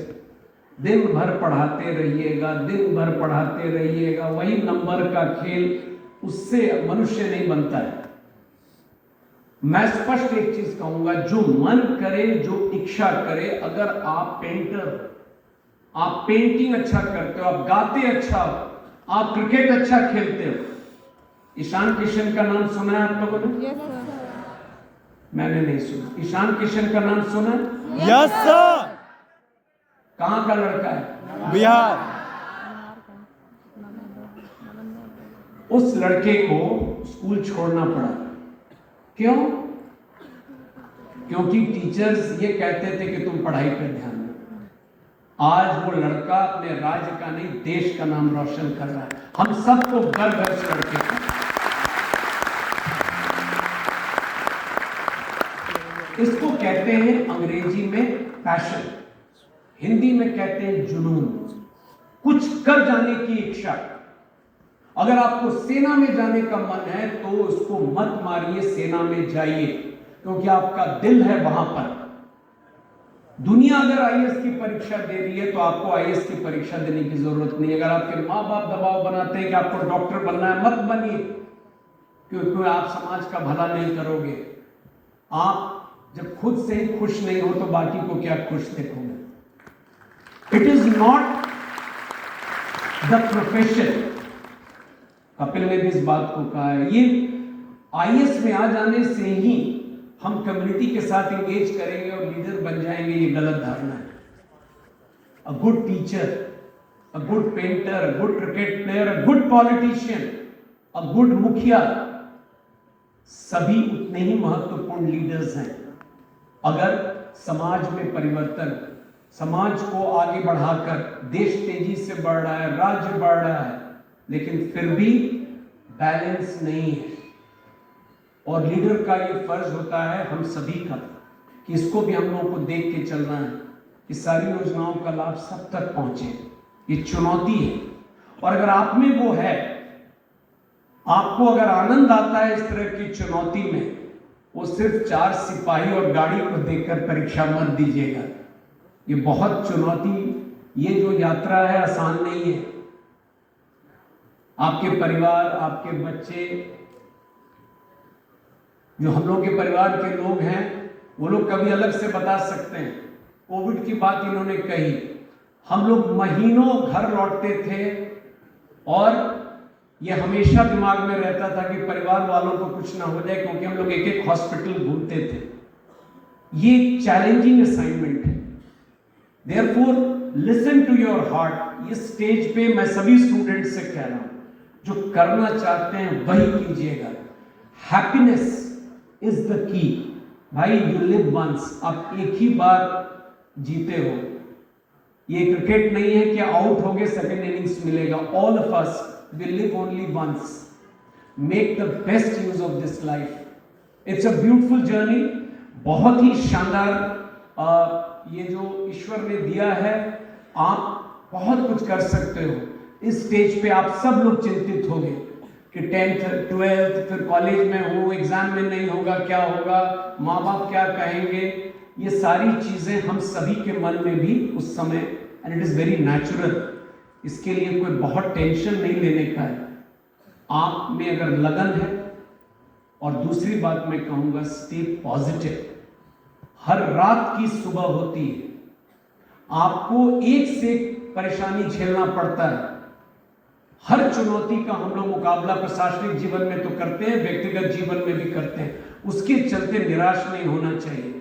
दिन भर पढ़ाते रहिएगा, दिन भर पढ़ाते रहिएगा। वही नंबर का खेल, उससे मनुष्य नहीं बनता है। मैं स्पष्ट एक चीज कहूंगा, जो मन करे, जो इच्छा करे, अगर आप पेंटर, आप पेंटिंग अच्छा करते हो, आप गाते अच्छा हो, आप क्रिकेट अच्छा खेलते हो। ईशान किशन का नाम सुना है आप लोगों ने? मैंने नहीं सुना। ईशान किशन का नाम सुना? Yes sir. कहां का लड़का है? बिहार। उस लड़के को स्कूल छोड़ना पड़ा। क्यों? क्योंकि टीचर्स ये कहते थे कि तुम पढ़ाई पर ध्यान दो। आज वो लड़का अपने राज्य का नहीं, देश का नाम रोशन कर रहा है। हम सबको गर्व है उस लड़के का। इसको कहते हैं अंग्रेजी में पैशन, हिंदी में कहते हैं जुनून, कुछ कर जाने की इच्छा। अगर आपको सेना में जाने का मन है तो उसको मत मारिए, सेना में जाइए, क्योंकि आपका दिल है वहां पर। दुनिया अगर आईएएस की परीक्षा दे रही है तो आपको आईएएस की परीक्षा देने की जरूरत नहीं। अगर आपके माँ बाप दबाव बनाते हैं कि आपको डॉक्टर बनना है, मत बनिए, क्योंकि आप समाज का भला नहीं करोगे। आप जब खुद से ही खुश नहीं हो तो बाकी को क्या खुश देखोगे। It is not the profession. Kapil ने भी इस बात को कहा है। ये आईएएस में आ जाने से ही हम कम्युनिटी के साथ इंगेज करेंगे और लीडर बन जाएंगे, ये गलत धारणा है। A good teacher, a good painter, a good cricket player, a good politician, a good मुखिया, सभी उतने ही महत्वपूर्ण लीडर्स हैं। अगर समाज में परिवर्तन, समाज को आगे बढ़ाकर, देश तेजी से बढ़ रहा है, राज्य बढ़ रहा है, लेकिन फिर भी बैलेंस नहीं है, और लीडर का ये फर्ज होता है हम सभी का कि इसको भी हम लोगों को देख के चलना है कि सारी योजनाओं का लाभ सब तक पहुंचे। ये चुनौती है, और अगर आप में वो है, आपको अगर आनंद आता है इस तरह की चुनौती में, वो सिर्फ 4 सिपाही और गाड़ी को देखकर परीक्षा मत दीजिएगा। ये बहुत चुनौती, ये जो यात्रा है आसान नहीं है। आपके परिवार, आपके बच्चे जो हम लोग के परिवार के लोग हैं वो लोग कभी अलग से बता सकते हैं। कोविड की बात इन्होंने कही, हम लोग महीनों घर लौटते थे और ये हमेशा दिमाग में रहता था कि परिवार वालों को कुछ ना हो जाए, क्योंकि हम लोग एक एक हॉस्पिटल घूमते थे। ये चैलेंजिंग असाइनमेंट है। Therefore listen to your heart. इस स्टेज पे मैं सभी स्टूडेंट्स से कह रहा हूं, जो करना चाहते हैं वही कीजिएगा। Happiness is the key. भाई यू लिव वंस, आप एक ही बार जीते हो। ये क्रिकेट नहीं है कि आउट हो गए सेकंड इनिंग्स मिलेगा। All of us will live only once. Make the best use of this life. It's a beautiful journey. बहुत ही शानदार ये जो ईश्वर ने दिया है, आप बहुत कुछ कर सकते हो। इस स्टेज पे आप सब लोग चिंतित होंगे कि 10th 12th फिर कॉलेज में हो, एग्जाम में नहीं होगा, क्या होगा, माँ बाप क्या कहेंगे। ये सारी चीजें हम सभी के मन में भी उस समय, and it is very natural. इसके लिए कोई बहुत टेंशन नहीं लेने का है। आप में अगर लगन है, और दूसरी बात मैं कहूंगा, स्टे पॉजिटिव। हर रात की सुबह होती है। आपको एक से एक परेशानी झेलना पड़ता है। हर चुनौती का हम लोग मुकाबला प्रशासनिक जीवन में तो करते हैं, व्यक्तिगत जीवन में भी करते हैं। उसके चलते निराश नहीं होना चाहिए।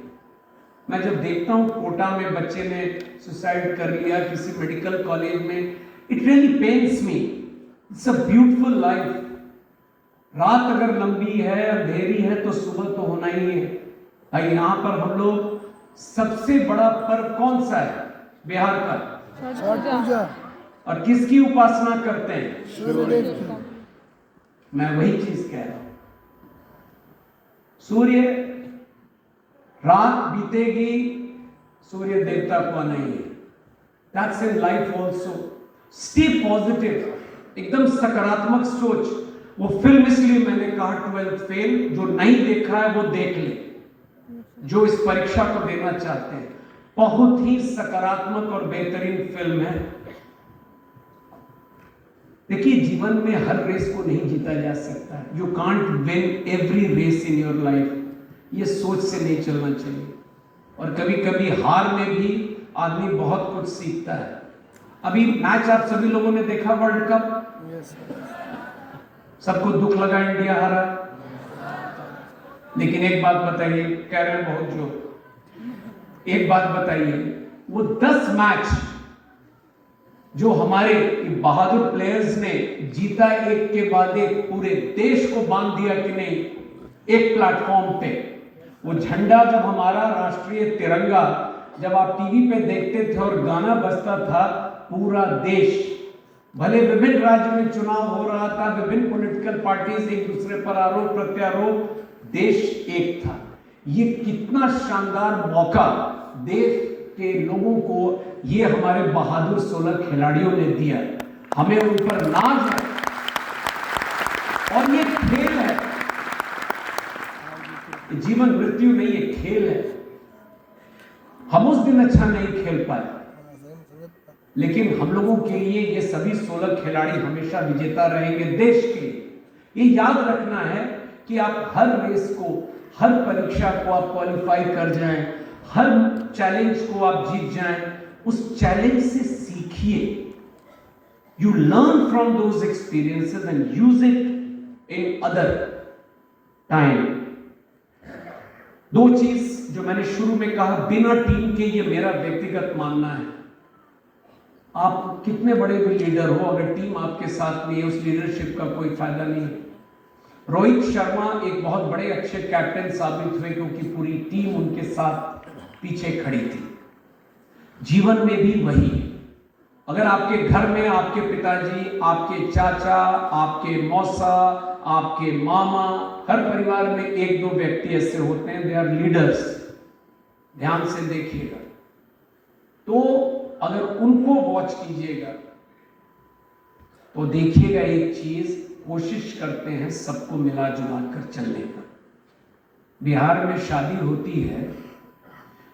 मैं जब देखता हूं कोटा में बच्चे ने सुसाइड कर लिया किसी मेडिकल कॉलेज में, it really pens me. It's a beautiful life. रात अगर लंबी है, अंधेरी है, तो सुबह तो होना ही है। भाई यहाँ पर हम लोग सबसे बड़ा पर्व कौन सा है बिहार का? छठ पूजा। और किसकी उपासना करते हैं? सूर्यदेव की। मैं वही चीज कह रहा हूं। सूर्य, रात बीतेगी, सूर्य देवता को नहीं है। That's in life also. Stay positive, एकदम सकारात्मक सोच। वो फिल्म इसलिए मैंने कहा 12th फेल, जो नहीं देखा है वो देख ले, जो इस परीक्षा को देना चाहते हैं। बहुत ही सकारात्मक और बेहतरीन फिल्म है। देखिए, जीवन में हर रेस को नहीं जीता जा सकता। You can't win every race in your life. ये सोच से नहीं चलना चाहिए। और कभी कभी हार में भी आदमी बहुत कुछ सीखता है। अभी मैच आप सभी लोगों ने देखा, वर्ल्ड कप। सबको दुख लगा इंडिया हारा, लेकिन एक बात बताइए, कह रहे हैं बहुत जो, एक बात बताइए, वो 10 मैच जो हमारे बहादुर प्लेयर्स ने जीता, एक के बाद एक पूरे देश को बांध दिया कि नहीं एक प्लेटफॉर्म पे। वो झंडा, जब हमारा राष्ट्रीय तिरंगा जब आप टीवी पे देखते थे और गाना बजता था, पूरा देश, भले विभिन्न राज्य में चुनाव हो रहा था, विभिन्न पॉलिटिकल पार्टीज एक दूसरे पर आरोप प्रत्यारोप, देश एक था। ये कितना शानदार मौका देश के लोगों को ये हमारे बहादुर 16 खिलाड़ियों ने दिया। हमें उन पर नाज है। और ये खेल है, जीवन मृत्यु नहीं, ये खेल है। हम उस दिन अच्छा नहीं खेल पाए, लेकिन हम लोगों के लिए ये सभी 16 खिलाड़ी हमेशा विजेता रहेंगे देश के लिए। ये याद रखना है कि आप हर रेस को, हर परीक्षा को आप क्वालिफाई कर जाएं, हर चैलेंज को आप जीत जाएं। उस चैलेंज से सीखिए। You learn from those experiences and use it in other time. दो चीज जो मैंने शुरू में कहा, बिना टीम के, ये मेरा व्यक्तिगत मानना है। आप कितने बड़े भी लीडर हो, अगर टीम आपके साथ नहीं है, उस लीडरशिप का कोई फायदा नहीं है। रोहित शर्मा एक बहुत बड़े अच्छे कैप्टन साबित हुए, क्योंकि पूरी टीम उनके साथ पीछे खड़ी थी। जीवन में भी वही है। अगर आपके घर में आपके पिताजी, आपके चाचा, आपके मौसा, आपके मामा, हर परिवार में एक दो व्यक्ति ऐसे होते हैं, दे आर लीडर्स। ध्यान से देखिएगा, तो अगर उनको वॉच कीजिएगा तो देखिएगा एक चीज, कोशिश करते हैं सबको मिला जुला कर चलने का। बिहार में शादी होती है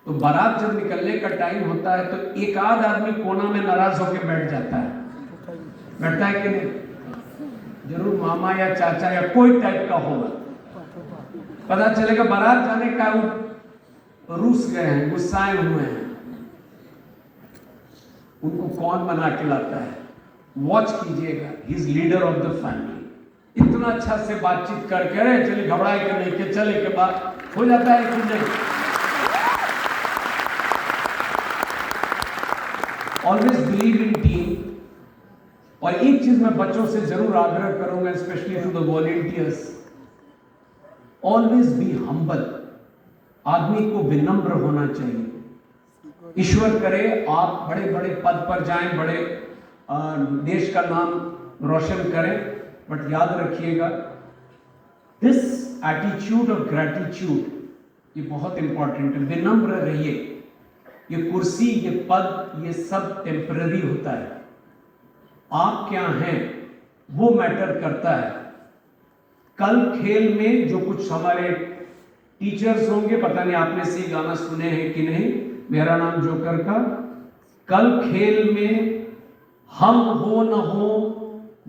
तो बारात जब निकलने का टाइम होता है तो एक आध आदमी कोना में नाराज होकर बैठ जाता है, बैठता है कि नहीं? जरूर मामा या चाचा या कोई टाइप का होगा। पता चलेगा बारात जाने का वो रूस गए हैं, गुस्साए हुए हैं, उनको कौन बना के लाता है? वॉच कीजिएगा, he is leader of the family. इतना अच्छा से बातचीत करके अरे चलिए घबराए के नहीं के चले के बाद हो जाता है कि नहीं। Always believe in team. और एक चीज मैं बच्चों से जरूर आग्रह करूंगा, specially to the volunteers, always be humble. आदमी को विनम्र होना चाहिए। ईश्वर करे आप बड़े बड़े पद पर जाएं, बड़े देश का नाम रोशन करें, बट याद रखिएगा दिस एटीट्यूड ऑफ ग्रैटिट्यूड ये बहुत इंपॉर्टेंट है। विनम्र रहिए। ये कुर्सी, ये पद, ये सब टेम्पररी होता है। आप क्या हैं वो मैटर करता है। कल खेल में जो कुछ हमारे टीचर्स होंगे, पता नहीं आप में से गाना सुने हैं कि नहीं, मेरा नाम जोकर का, कल खेल में हम हो न हो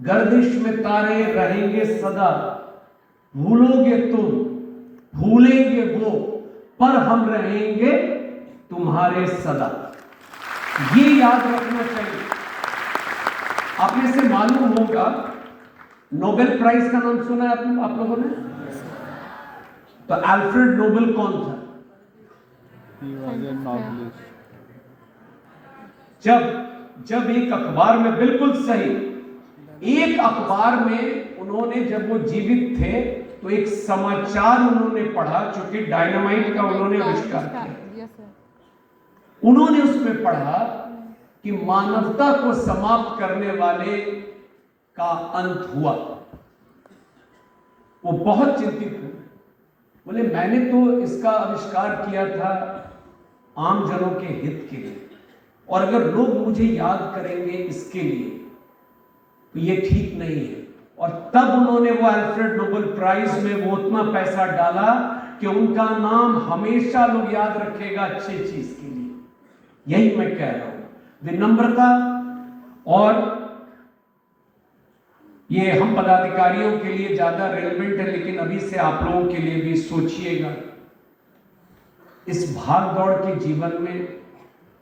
गर्दिश में तारे रहेंगे सदा, भूलोगे तुम भूलेंगे वो, पर हम रहेंगे तुम्हारे सदा। ये याद रखना चाहिए। आप में से मालूम होगा नोबेल प्राइज का नाम सुना है आप लोगों ने? तो अल्फ्रेड नोबेल कौन था? He was a novelist. जब एक अखबार में, बिल्कुल सही, एक अखबार में उन्होंने, जब वो जीवित थे तो एक समाचार उन्होंने पढ़ा, चूंकि डायनामाइट का उन्होंने आविष्कार किया। उन्होंने उसमें पढ़ा कि मानवता को समाप्त करने वाले का अंत हुआ। वो बहुत चिंतित हुए, बोले मैंने तो इसका आविष्कार किया था आम जनों के हित के लिए, और अगर लोग मुझे याद करेंगे इसके लिए तो ये ठीक नहीं है। और तब उन्होंने वो अल्फ्रेड नोबेल प्राइज में वो उतना पैसा डाला कि उनका नाम हमेशा लोग याद रखेगा अच्छी चीज के लिए। यही मैं कह रहा हूं, विनम्रता। और ये हम पदाधिकारियों के लिए ज्यादा रेलेवेंट है, लेकिन अभी से आप लोगों के लिए भी सोचिएगा, इस भाग दौड़ के जीवन में,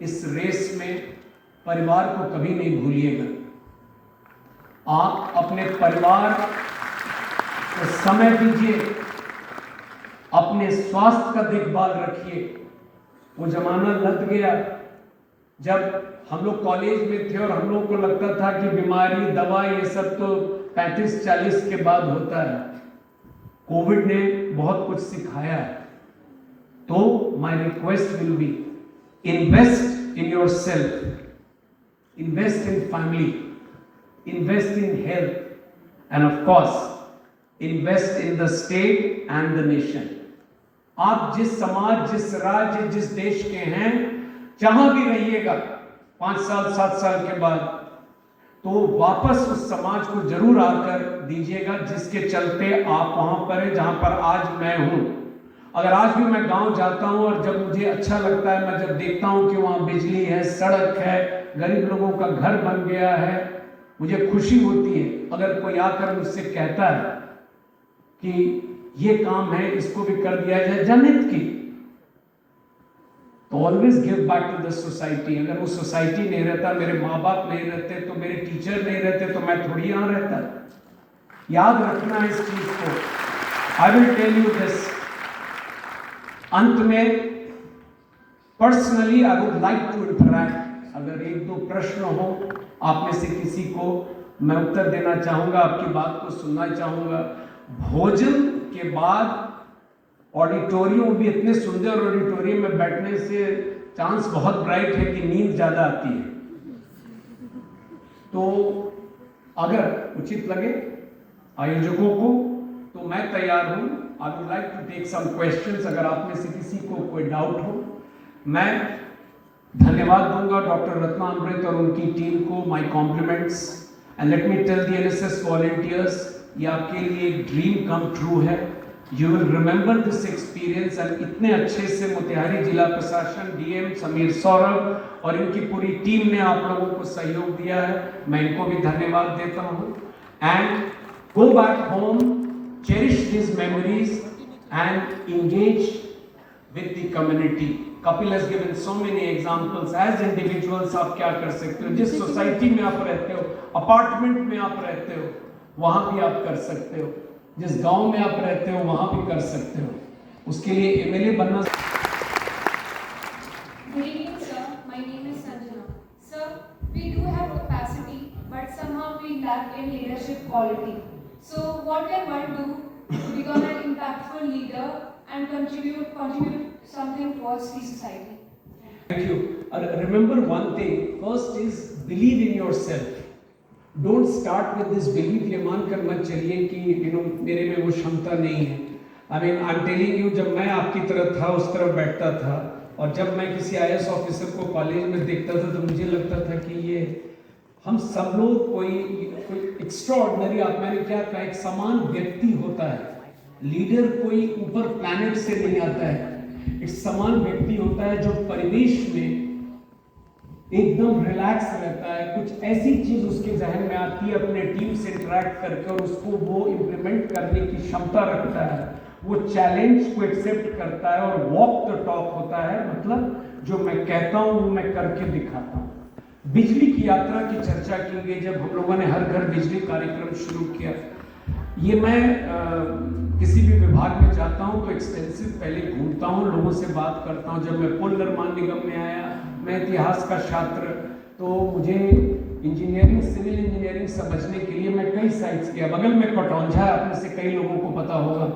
इस रेस में परिवार को कभी नहीं भूलिएगा। आप अपने परिवार को समय दीजिए, अपने स्वास्थ्य का देखभाल रखिए। वो जमाना लग गया जब हम लोग कॉलेज में थे और हम लोग को लगता था कि बीमारी, दवा, ये सब तो 35-40 के बाद होता है। कोविड ने बहुत कुछ सिखाया है। तो my request will be, invest in your self, invest in family, invest in health, and of course invest in the state and the nation. आप जिस समाज, जिस राज्य, जिस देश के हैं, जहां भी रहिएगा 5 साल 7 साल के बाद, तो वापस उस समाज को जरूर आकर दीजिएगा जिसके चलते आप वहां पर हैं जहां पर आज मैं हूं। अगर आज भी मैं गांव जाता हूं और जब मुझे अच्छा लगता है, मैं जब देखता हूं कि वहां बिजली है, सड़क है, गरीब लोगों का घर बन गया है, मुझे खुशी होती है। अगर कोई आकर मुझसे कहता है कि ये काम है, इसको भी कर दिया जाए जनहित की, तो always give back to the society. अगर वो सोसाइटी नहीं रहता, मेरे माँ बाप नहीं रहते, तो मेरे टीचर नहीं रहते, तो मैं थोड़ी यहां रहता। याद रखना है इस चीज को। I will tell you this. अंत में personally I would like to interact. अगर 1-2 प्रश्न हो आप में से किसी को, मैं उत्तर देना चाहूंगा, आपकी बात को सुनना चाहूंगा। भोजन के बाद ऑडिटोरियम भी, इतने सुंदर ऑडिटोरियम में बैठने से चांस बहुत ब्राइट है कि नींद ज्यादा आती है। तो अगर उचित लगे आयोजकों को तो मैं तैयार हूं। I would like to take some questions, अगर आप में से किसी को कोई डाउट हो। मैं धन्यवाद दूंगा डॉक्टर रत्ना अमृत और उनकी टीम को, my compliments. And let me tell the NSS volunteers, ये आपके लिए एक ड्रीम कम ट्रू है। You will remember this experience. And इतने अच्छे से मोतिहारी जिला प्रशासन, डीएम समीर सौरभ और इनकी पूरी टीम ने आप लोगों को सहयोग दिया है, मैं इनको भी धन्यवाद देता हूँ। And go back home, cherish this memories, and engage with the community. Kapil has given so many examples. As individuals आप क्या कर सकते हो, जिस सोसाइटी में आप रहते हो, अपार्टमेंट में आप रहते हो, वहां भी आप कर सकते हो, जिस गांव में आप रहते हो वहां भी कर सकते हो. उसके लिए एमएलए बनना. Good evening, sir. My name is Sanjana. Sir, we do have capacity, but somehow we lack in leadership quality. So, what can one do to become an impactful leader and contribute something towards the society? Thank you. Remember one thing. First is believe in yourself. Don't start with this belief. ये मान कर मत चलिए कि मेरे में वो क्षमता नहीं है. I mean, I'm telling you, जब मैं आपकी तरह था, उस तरफ बैठता था, और जब मैं किसी IAS ऑफिसर को कॉलेज में देखता था तो मुझे लगता था कि ये हम सब लोग कोई एक्स्ट्राऑर्डिनरी, आप मैंने क्या कहा, एक समान व्यक्ति होता है. लीडर कोई ऊपर प्लैनेट से नहीं आता है. एक समान व्यक्ति होता है जो परिवेश में एकदम रिलैक्स रहता है. कुछ ऐसी चीज उसके जहन में आती है अपने टीम से इंटरेक्ट करके और उसको वो इम्प्लीमेंट करने की क्षमता रखता है. वो चैलेंज को एक्सेप्ट करता है और वॉक द टॉक होता है. मतलब जो मैं कहता हूँ वो मैं करके दिखाता हूँ. बिजली की यात्रा की चर्चा की गई. जब हम लोगों ने हर घर बिजली कार्यक्रम शुरू किया, ये मैं किसी भी विभाग में जाता हूँ तो एक्सटेंसिव पहले घूमता हूँ, लोगों से बात करता हूँ. जब मैं पुल निर्माण निगम में आया, मैं इतिहास का छात्र, तो मुझे इंजीनियरिंग, सिविल इंजीनियरिंग समझने के लिए मैं कई साइट्स गया. बगल में कटौंझा, आप में से कई लोगों को पता होगा,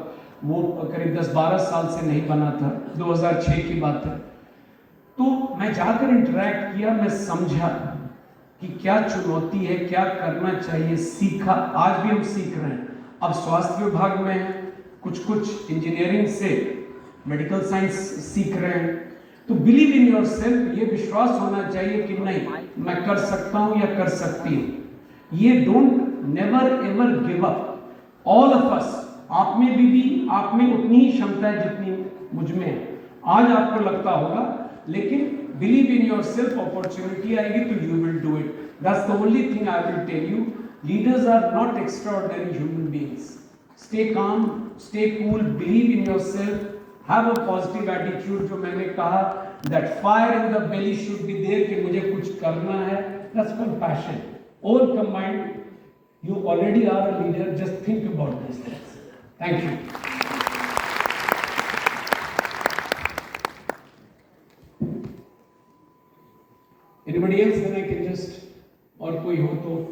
वो करीब 10-12 साल से नहीं बना था, 2006 की बात है. तो मैं जाकर इंटरेक्ट किया, मैं समझा कि क्या चुनौती है, क्या करना चाहिए, सीखा. आज भी हम सीख रहे हैं. अब स्वास्थ्य विभाग में हैं, कुछ इंजीनियरिंग से मेडिकल साइंस सीख रहे हैं. तो बिलीव इन योरसेल्फ, ये विश्वास होना चाहिए कि नहीं, मैं कर सकता हूं या कर सकती हूं. ये don't never ever give up. All of अस, आप में भी आप में उतनी ही क्षमता है जितनी मुझ में है. आज आपको लगता होगा, लेकिन बिलीव इन योरसेल्फ. अपॉर्चुनिटी आएगी तो you will do it. That's the only thing I will tell you. Leaders are not extraordinary human beings. Stay calm, stay cool, believe in yourself, have a positive attitude. जो मैंने कहा, that fire in the belly should be there कि मुझे कुछ करना है. That's called passion. All combined, you already are a leader. Just think about these things. Thank you. Anybody else? Then I can just, और कोई हो तो.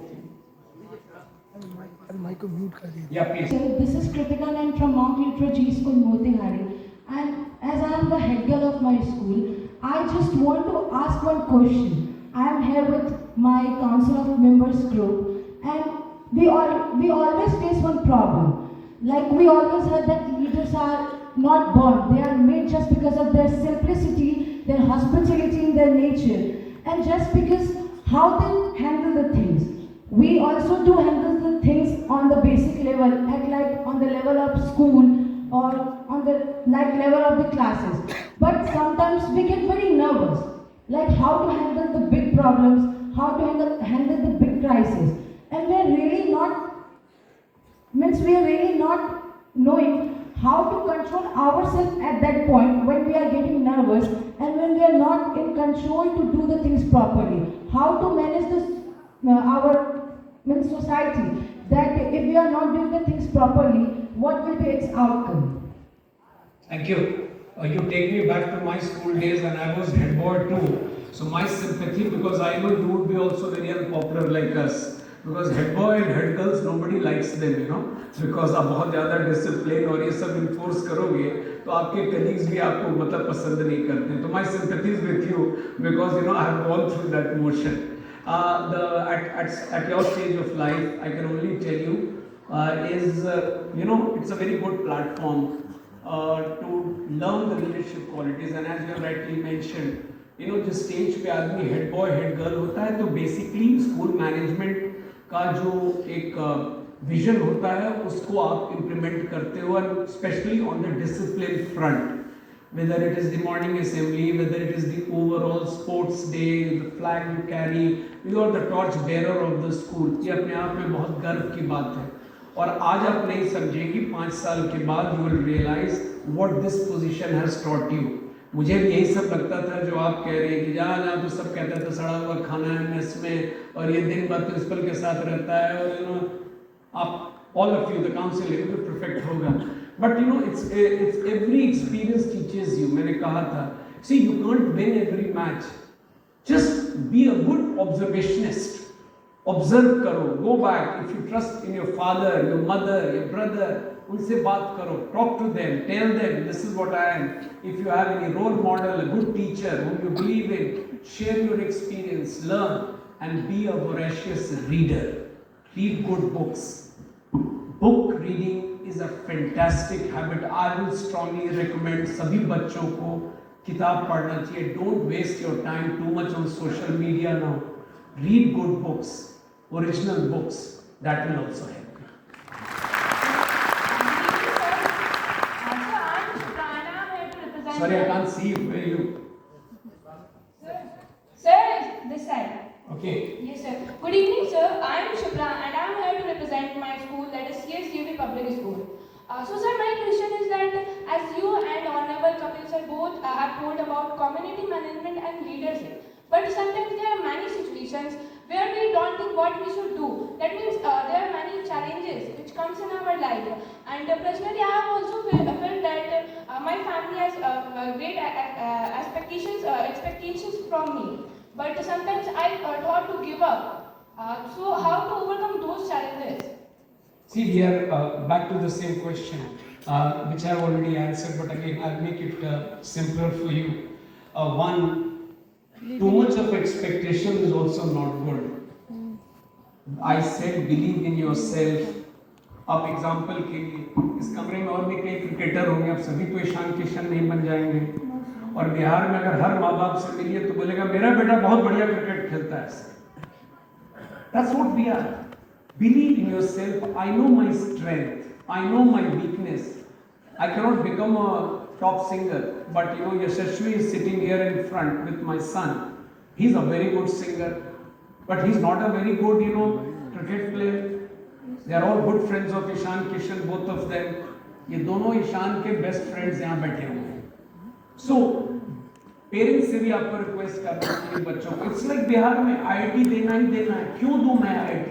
Mic को म्यूट कर दीजिए. Yeah, please. This is Kritika Nain from Mount Luther G School, Motihari. And as I am the head girl of my school, I just want to ask one question. I am here with my council of members group, and we always face one problem. Like we always heard that leaders are not born; they are made just because of their simplicity, their hospitality, their nature, and just because how they handle the things. We also do handle the things on the basic level, like on the level of school or on the level of the classes. But sometimes we get very nervous, like how to handle the big problems, how to handle the big crisis, and we are really not knowing how to control ourselves at that point when we are getting nervous and when we are not in control to do the things properly. How to manage this our society, that if we are not doing the things properly, what will be its outcome? Thank you. You take me back to my school days, and I was head boy too. So my sympathy, because I know you would be also very unpopular like us. Because head boy and head girls, nobody likes them, because आप बहुत ज़्यादा discipline और ये सब enforce करोगे तो आपके colleagues भी आपको मतलब पसंद नहीं करते. तो my sympathies with you, because I have gone through that motion. At your stage of life, I can only tell you it's a very good platform to learn the leadership qualities. And as you have rightly mentioned, जिस stage पे आदमी head boy head girl होता है, तो basically school management का जो एक vision होता है उसको आप इम्प्लीमेंट करते हो, और specially on the discipline front. Whether it is the morning assembly, whether it is the overall sports day, the flag you carry, you are the torch bearer of the school. ये अपने आप में बहुत गर्व की बात है. और आज आप नहीं समझेगी, 5 साल के बाद you will realise what this position has taught you. मुझे भी यही सब लगता था जो आप कह रहे हैं कि जहाँ तो सब कहता था सड़ा हुआ खाना है मेस में, और ये दिन भर प्रिंसिपल के साथ रहता है, और यू नो आप all of you the council तो परफेक्ट होगा, but you know it's every experience teaches you. मैंने कहा था, see you can't win every match, just be a good observationist. Observe करो, go back, if you trust in your father, your mother, your brother, उनसे बात करो, talk to them, tell them this is what I am. If you have any role model, a good teacher whom you believe in, share your experience, learn and be a voracious reader. Read good books. Book reading is a fantastic habit. I will strongly recommend सभी बच्चों को किताब पढ़ना चाहिए. Don't waste your time too much on social media now. Read good books, original books. That will also help. Sorry, I can't see you. Where you? Sir, this side. Okay. Yes, sir. Good evening, sir. I am Shubhra and I am here to represent my school, that is CSUV Public School. So, sir, my question is that as you and Honorable Kapil sir both have told about community management and leadership, but sometimes there are many situations where we don't think what we should do. That means there are many challenges which comes in our life. And personally, I have also felt that my family has great expectations from me. But sometimes I thought to give up. So how to overcome those challenges? See, we are back to the same question, which I have already answered, but again, I'll make it simpler for you. One, too much of expectation is also not good. I said believe in yourself. अब example के लिए इस कमरे में और भी कई cricketer होंगे, अब सभी तो ईशान किशन नहीं बन जाएंगे। और बिहार में अगर हर माँ बाप से मिलिए तो बोलेगा मेरा बेटा बहुत बढ़िया क्रिकेट खेलता है। That's what we are. Believe in yourself. I know my strength. I know my weakness. I cannot become a top singer, but you know, Yashasvi is sitting here in front with my son. He's a very good singer, but he's not a very good, you know, cricket player. They are all good friends of Ishan Kishan, both of them. ये दोनों ईशान के best friends यहाँ बैठे हुए हैं. So, parents से भी आपको रिक्वेस्ट करना चाहिए बच्चों को. इट्स लाइक बिहार में IIT देना ही देना है. क्यों दूं मैं IIT?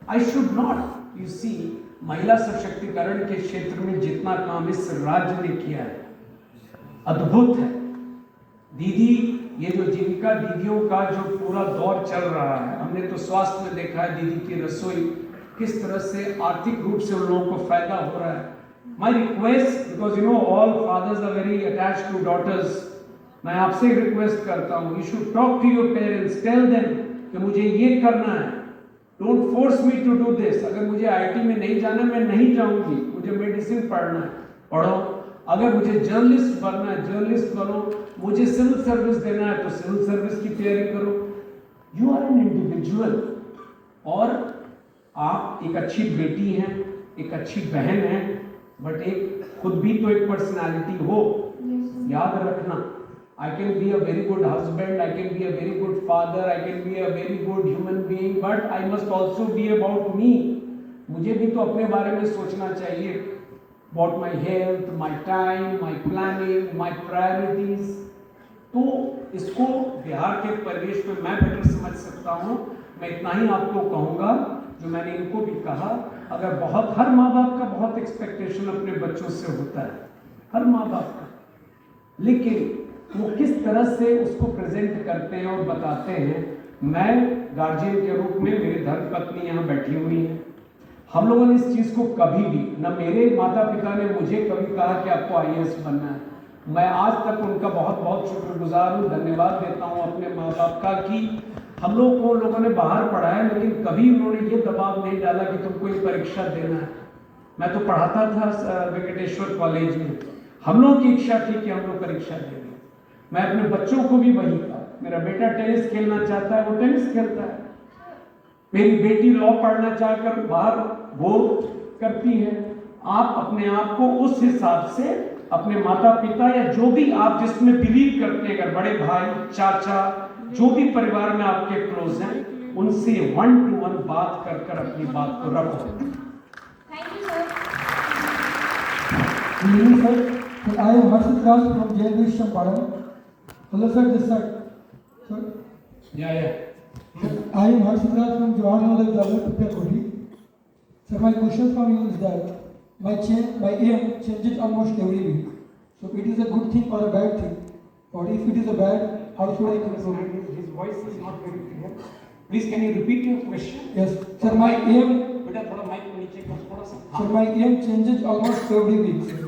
I should not. You see, महिला सशक्तिकरण के क्षेत्र में जितना काम इस राज्य ने किया है अद्भुत है. दीदी, ये जो जीविका दीदियों का जो पूरा दौर चल रहा है, हमने तो स्वास्थ्य में देखा है दीदी की रसोई किस तरह से आर्थिक रूप से उन लोगों को फायदा हो रहा है. My request, because you know all fathers are very attached to daughters, मैं आपसे रिक्वेस्ट करता हूँ, you should talk to your parents, tell them कि मुझे ये करना है. Don't force me to do this. अगर मुझे IIT में नहीं जाना मैं नहीं जाऊंगी. मुझे मेडिसिन पढ़ना है, पढ़ो. अगर मुझे जर्नलिस्ट बनना है जर्नलिस्ट बनो. मुझे सिविल सर्विस देना है तो सिविल सर्विस की तैयारी करो. यू आर एन इंडिविजुअल और आप एक अच्छी बेटी हैं, एक अच्छी बहन हैं, बट एक खुद भी तो एक पर्सनालिटी हो. याद रखना, I can be a very good husband, I can be a very good father, I can be a very good human being, but I must also be about me. मुझे भी तो अपने बारे में सोचना चाहिए. About my health, my time, my planning, my priorities. तो इसको बिहार के परिवेश में मैं बेटर समझ सकता हूँ. मैं इतना ही आपको कहूँगा जो मैंने इनको भी कहा. अगर बहुत हर माँ बाप का बहुत एक्सपेक्टेशन अपने बच्चों से होता है, हर माँ बाप का, लेकिन वो किस तरह से उसको प्रेजेंट करते हैं और बताते हैं. मैं गार्जियन के रूप में, मेरी धर्मपत्नी यहाँ बैठी हुई है, हम लोगों ने इस चीज़ को कभी भी, न मेरे माता पिता ने मुझे कभी कहा कि आपको IAS बनना है. मैं आज तक उनका बहुत बहुत शुक्रगुजार हूँ, धन्यवाद देता हूँ अपने माँ बाप का कि हम लोगों ने बाहर पढ़ाया, लेकिन कभी उन्होंने ये दबाव नहीं डाला कि तुमको ये परीक्षा देना है. मैं तो पढ़ाता था वेंकटेश्वर कॉलेज में, हम लोगों की इच्छा थी कि हम लोग परीक्षा देंगे. मैं अपने बच्चों को भी वही कहा. मेरा बेटा टेनिस खेलना चाहता है, वो टेनिस खेलता है. मेरी बेटी लॉ पढ़ना चाहकर बाहर वो करती है. आप अपने आप को उस हिसाब से अपने माता पिता या जो भी आप जिसमें बिलीव करते हैं, अगर बड़े भाई चाचा जो भी परिवार में आपके क्लोज हैं, उनसे 1-to-1 बात कर अपनी बात को रखो. Good evening, sir. Sir, I am Harshit Raj from JNV Champaran. Hello, sir. This side. Sir, Yeah. sir, I am Harshit Raj from Jawaharlal Nehru Vidyalaya, Koti. Sir, my question from you is that my aim changes almost every week. So it is a good thing or a bad thing? Or if it is a bad, how should I control it? His voice is not very clear. Please, can you repeat your question? Yes, sir. My aim, बेटा थोड़ा mic को नीचे कर थोड़ा सा. sir, my aim changes almost every week, sir.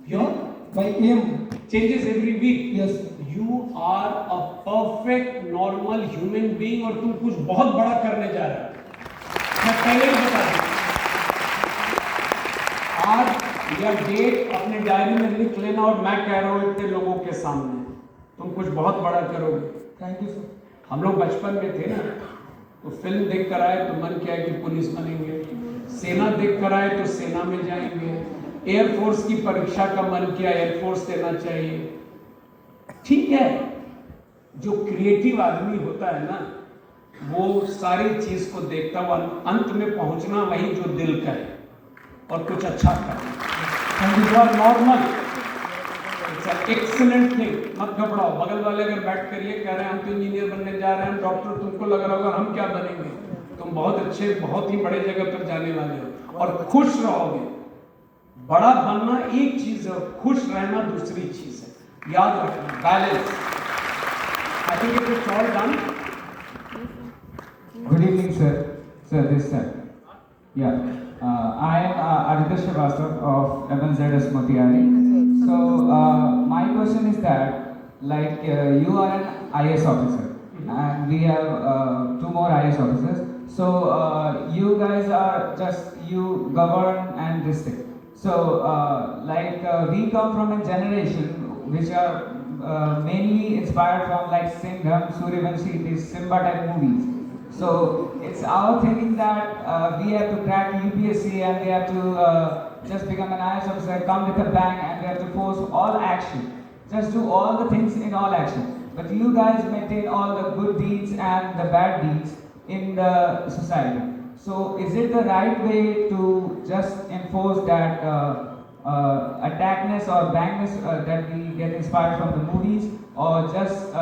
Your My aim, changes every week. yes, sir. You are a perfect normal human being और तुम कुछ बहुत बड़ा करने जा रहे हो. मैं पहले ही बता दूं. आज यह डेट अपने डायरी में लिख लेना और मैं कह रहा हूँ इतने लोगों के सामने तुम कुछ बहुत बड़ा करोगे. Thank you, sir. हम लोग बचपन में थे ना, तो फिल्म देख कर आए तो मन किया कि पुलिस बनेंगे, सेना देख कर आए तो सेना में जाएंगे, एयरफोर्स की परीक्षा का मन किया एयरफोर्स देना चाहिए. ठीक है, जो क्रिएटिव आदमी होता है ना, वो सारी चीज को देखता हुआ अंत में पहुंचना वही जो दिल का है और कुछ अच्छा करना. You are normal, it's an excellent thing. मत घबराओ. बगल वाले अगर बैठ कर ये कह रहे हैं हम तो इंजीनियर बनने जा रहे हैं, हम डॉक्टर, तुमको लग रहा होगा हम क्या बनेंगे. तुम बहुत अच्छे, बहुत ही बड़े जगह पर जाने वाले हो और खुश रहोगे. बड़ा बनना एक चीज है और खुश रहना दूसरी चीज है. याद रखना, balance. I think it is all done. Good evening, sir. Sir, this sir. Yeah. I am Aditya Srivastava of MNZS Motiari. So, my question is that, like, you are an IAS officer, and we have 2 more IAS officers. So, you guys are you govern and this thing. So, we come from a generation which are mainly inspired from like Singham, Suryavanshi, these Simba type movies. So it's our thinking that we have to crack UPSC and we have to just become an IAS officer, come with a bang, and we have to force all action. Just do all the things in all action. But you guys maintain all the good deeds and the bad deeds in the society. So is it the right way to just enforce that attackness or bangness that we get inspired from the movies, or just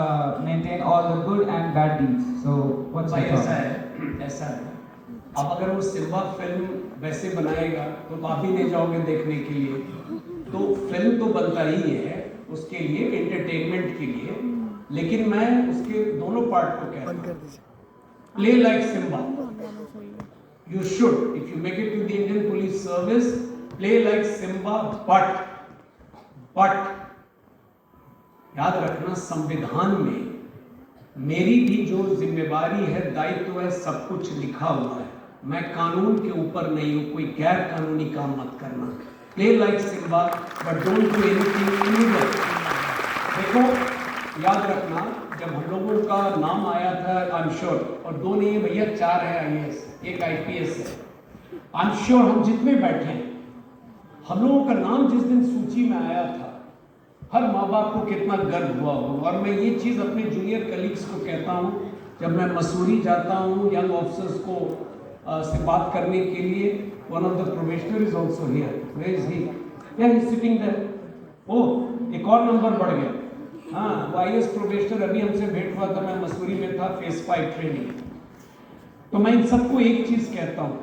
maintain all the good and bad deeds? So what's your thought? ऐसा है. अब अगर वो Simba film वैसे बनाएगा तो आप भी नहीं जाओगे देखने के लिए. तो फिल्म तो बनता ही है उसके लिए, एंटरटेनमेंट के लिए. लेकिन मैं उसके दोनों पार्ट को कह रहा हूँ. Play like Simmba. You should, if you make it to the Indian Police Service, play like Simba, but याद रखना, संविधान में मेरी भी जो जिम्मेवारी है, दायित्व है, सब कुछ लिखा हुआ है. मैं कानून के ऊपर नहीं हूँ. कोई गैर कानूनी काम मत करना. Play like Simmba but don't do anything illegal. देखो, याद रखना, जब हम लोगों का नाम आया था, आई एम श्योर, और 2 नहीं है भैया, 4 है IAS, 1 IPS है. आई एम श्योर हम जितने बैठे हैं, हम लोगों का नाम जिस दिन सूची में आया था, हर माँ बाप को कितना गर्व हुआ हो. और मैं ये चीज़ अपने जूनियर कलीग्स को कहता हूँ, जब मैं मसूरी जाता हूँ यंग ऑफिसर्स को से बात करने के लिए. One of the probationer is also here. Where is he? या ही सिटिंग देयर. ओह, एक और नंबर बढ़ गया. हाँ, वो IAS प्रोबेशनर अभी हमसे भेंट हुआ था. मैं मसूरी में था, फेस 5 ट्रेनिंग. तो मैं इन सबको एक चीज़ कहता हूँ,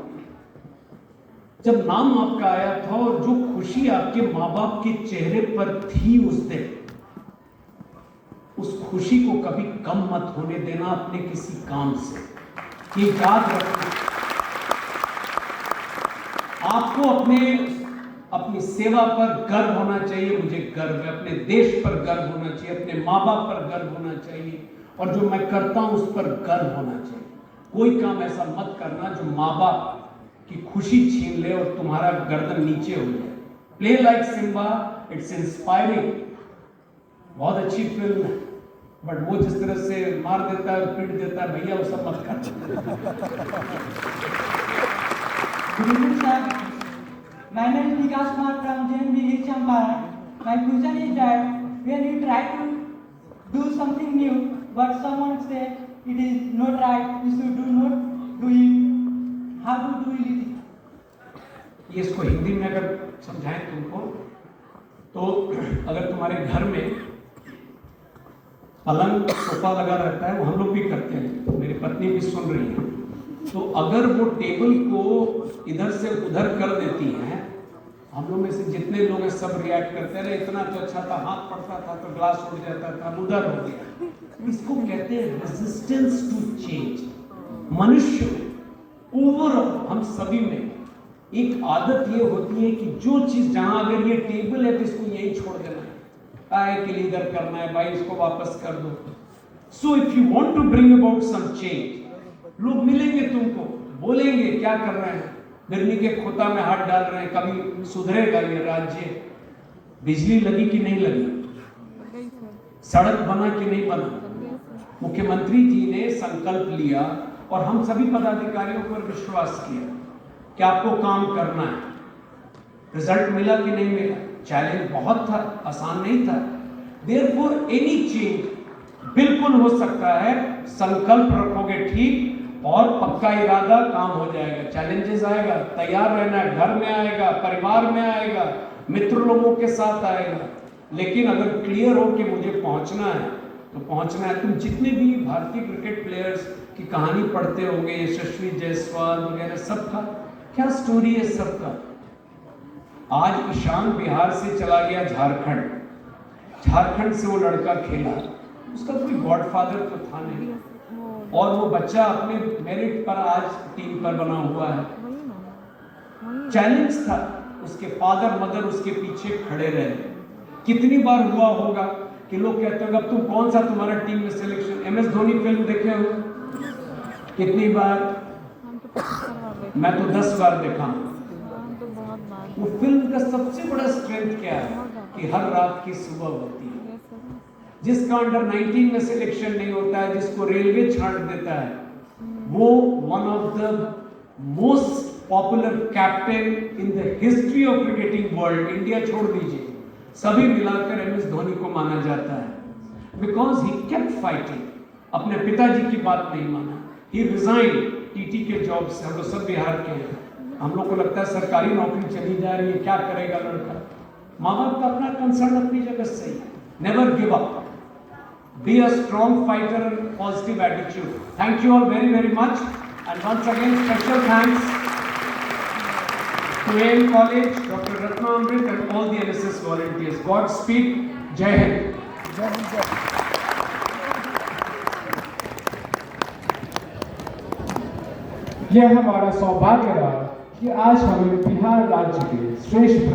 जब नाम आपका आया था और जो खुशी आपके माँ बाप के चेहरे पर थी उस दिन, उस खुशी को कभी कम मत होने देना अपने किसी काम से. ये याद रखना. आपको अपनी सेवा पर गर्व होना चाहिए. मुझे गर्व है. अपने देश पर गर्व होना चाहिए. अपने माँ बाप पर गर्व होना चाहिए. और जो मैं करता हूं उस पर गर्व होना चाहिए. कोई काम ऐसा मत करना जो माँ बाप की खुशी छीन ले और तुम्हारा गर्दन नीचे हो जाए. Play like Simmba, it's inspiring. बहुत अच्छी फिल्म है, बट वो जिस तरह से मार देता है, पीट देता है, भैया वो सब मत करना. Good evening, sir. My name is Vikas Kumar from JNV Champaran. My question is that when you try to do something new, but someone says it is not right, you should not do it. How to do it? ये इसको हिंदी में अगर समझाएं तुमको, तो अगर तुम्हारे घर में पलंग सोफा लगा रहता है, वो हम लोग भी करते हैं, मेरी पत्नी भी सुन रही है, तो अगर वो टेबल को इधर से उधर कर देती हैं, हम लोग में से जितने लोग हैं सब रिएक्ट करते हैं, इतना तो अच्छा था, हाथ पड़ता था तो ग्लास उड़ जाता था, उधर हो गया। इसको कहते हैं रेजिस्टेंस टू चेंज। मनुष्य में ओवरऑल हम सभी में एक आदत ये होती है कि जो चीज, जहां अगर ये टेबल है तो इसको यही छोड़ देना है, काय के लिए इधर करना है, भाई इसको वापस कर दो। So if you want to bring about some change, लोग मिलेंगे तुमको, बोलेंगे क्या कर रहे हैं, बिरनी के खोता में हाथ डाल रहे हैं, कभी सुधरेगा ये राज्य? बिजली लगी कि नहीं लगी, सड़क बना कि नहीं बना? मुख्यमंत्री जी ने संकल्प लिया और हम सभी पदाधिकारियों पर विश्वास किया कि आपको काम करना है। रिजल्ट मिला कि नहीं मिला? चैलेंज बहुत था, आसान नहीं था। देयरफॉर एनी चेंज बिल्कुल हो सकता है, संकल्प रखोगे ठीक और पक्का इरादा, काम हो जाएगा। चैलेंजेस आएगा, तैयार रहना है, घर में आएगा, परिवार में आएगा, मित्र लोगों के साथ आएगा, लेकिन अगर क्लियर हो कि मुझे पहुंचना है तो पहुंचना है। तुम जितने भी भारतीय क्रिकेट प्लेयर्स की कहानी पढ़ते होंगे, यशस्वी जायसवाल वगैरह, सबका क्या स्टोरी है सबका। आज ईशान बिहार से चला गया झारखंड, झारखंड से वो लड़का खेला, उसका कोई गॉडफादर तो था नहीं, और वो बच्चा अपने मेरिट पर आज टीम पर बना हुआ है। चैलेंज था, उसके फादर मदर उसके पीछे खड़े रहे। कितनी बार हुआ होगा कि लोग कहते होंगे अब तुम कौन सा तुम्हारा टीम में सिलेक्शन, MS धोनी फिल्म देखे हो कितनी बार? मैं तो 10 बार देखा। वो फिल्म का सबसे बड़ा स्ट्रेंथ क्या है कि हर रात की सुबह होती है। जिसका अंडर 19 में सिलेक्शन नहीं होता है, जिसको रेलवे छांट देता है, वो one of the most popular captain in the history of cricketing world, India छोड़ दीजिए, सभी मिलाकर MS धोनी को माना जाता है। बिकॉज ही केप्ट फाइटिंग, अपने पिताजी की बात नहीं माना। ही रिजाइन TT के जॉब से, हम लोग सब बिहार के हैं, हम लोग को लगता है सरकारी नौकरी चली जा रही है, क्या करेगा लड़का। माँ बाप का अपना कंसर्न अपनी जगह सही है। Never give up, be a strong fighter and positive attitude. Thank you all very very much, and once again special thanks to AM College, Dr. Ratna Amrit and all the NSS volunteers. Godspeed, Jai Hind. यह हमारा सौभाग्य रहा कि आज हमें बिहार राज्य के श्रेष्ठ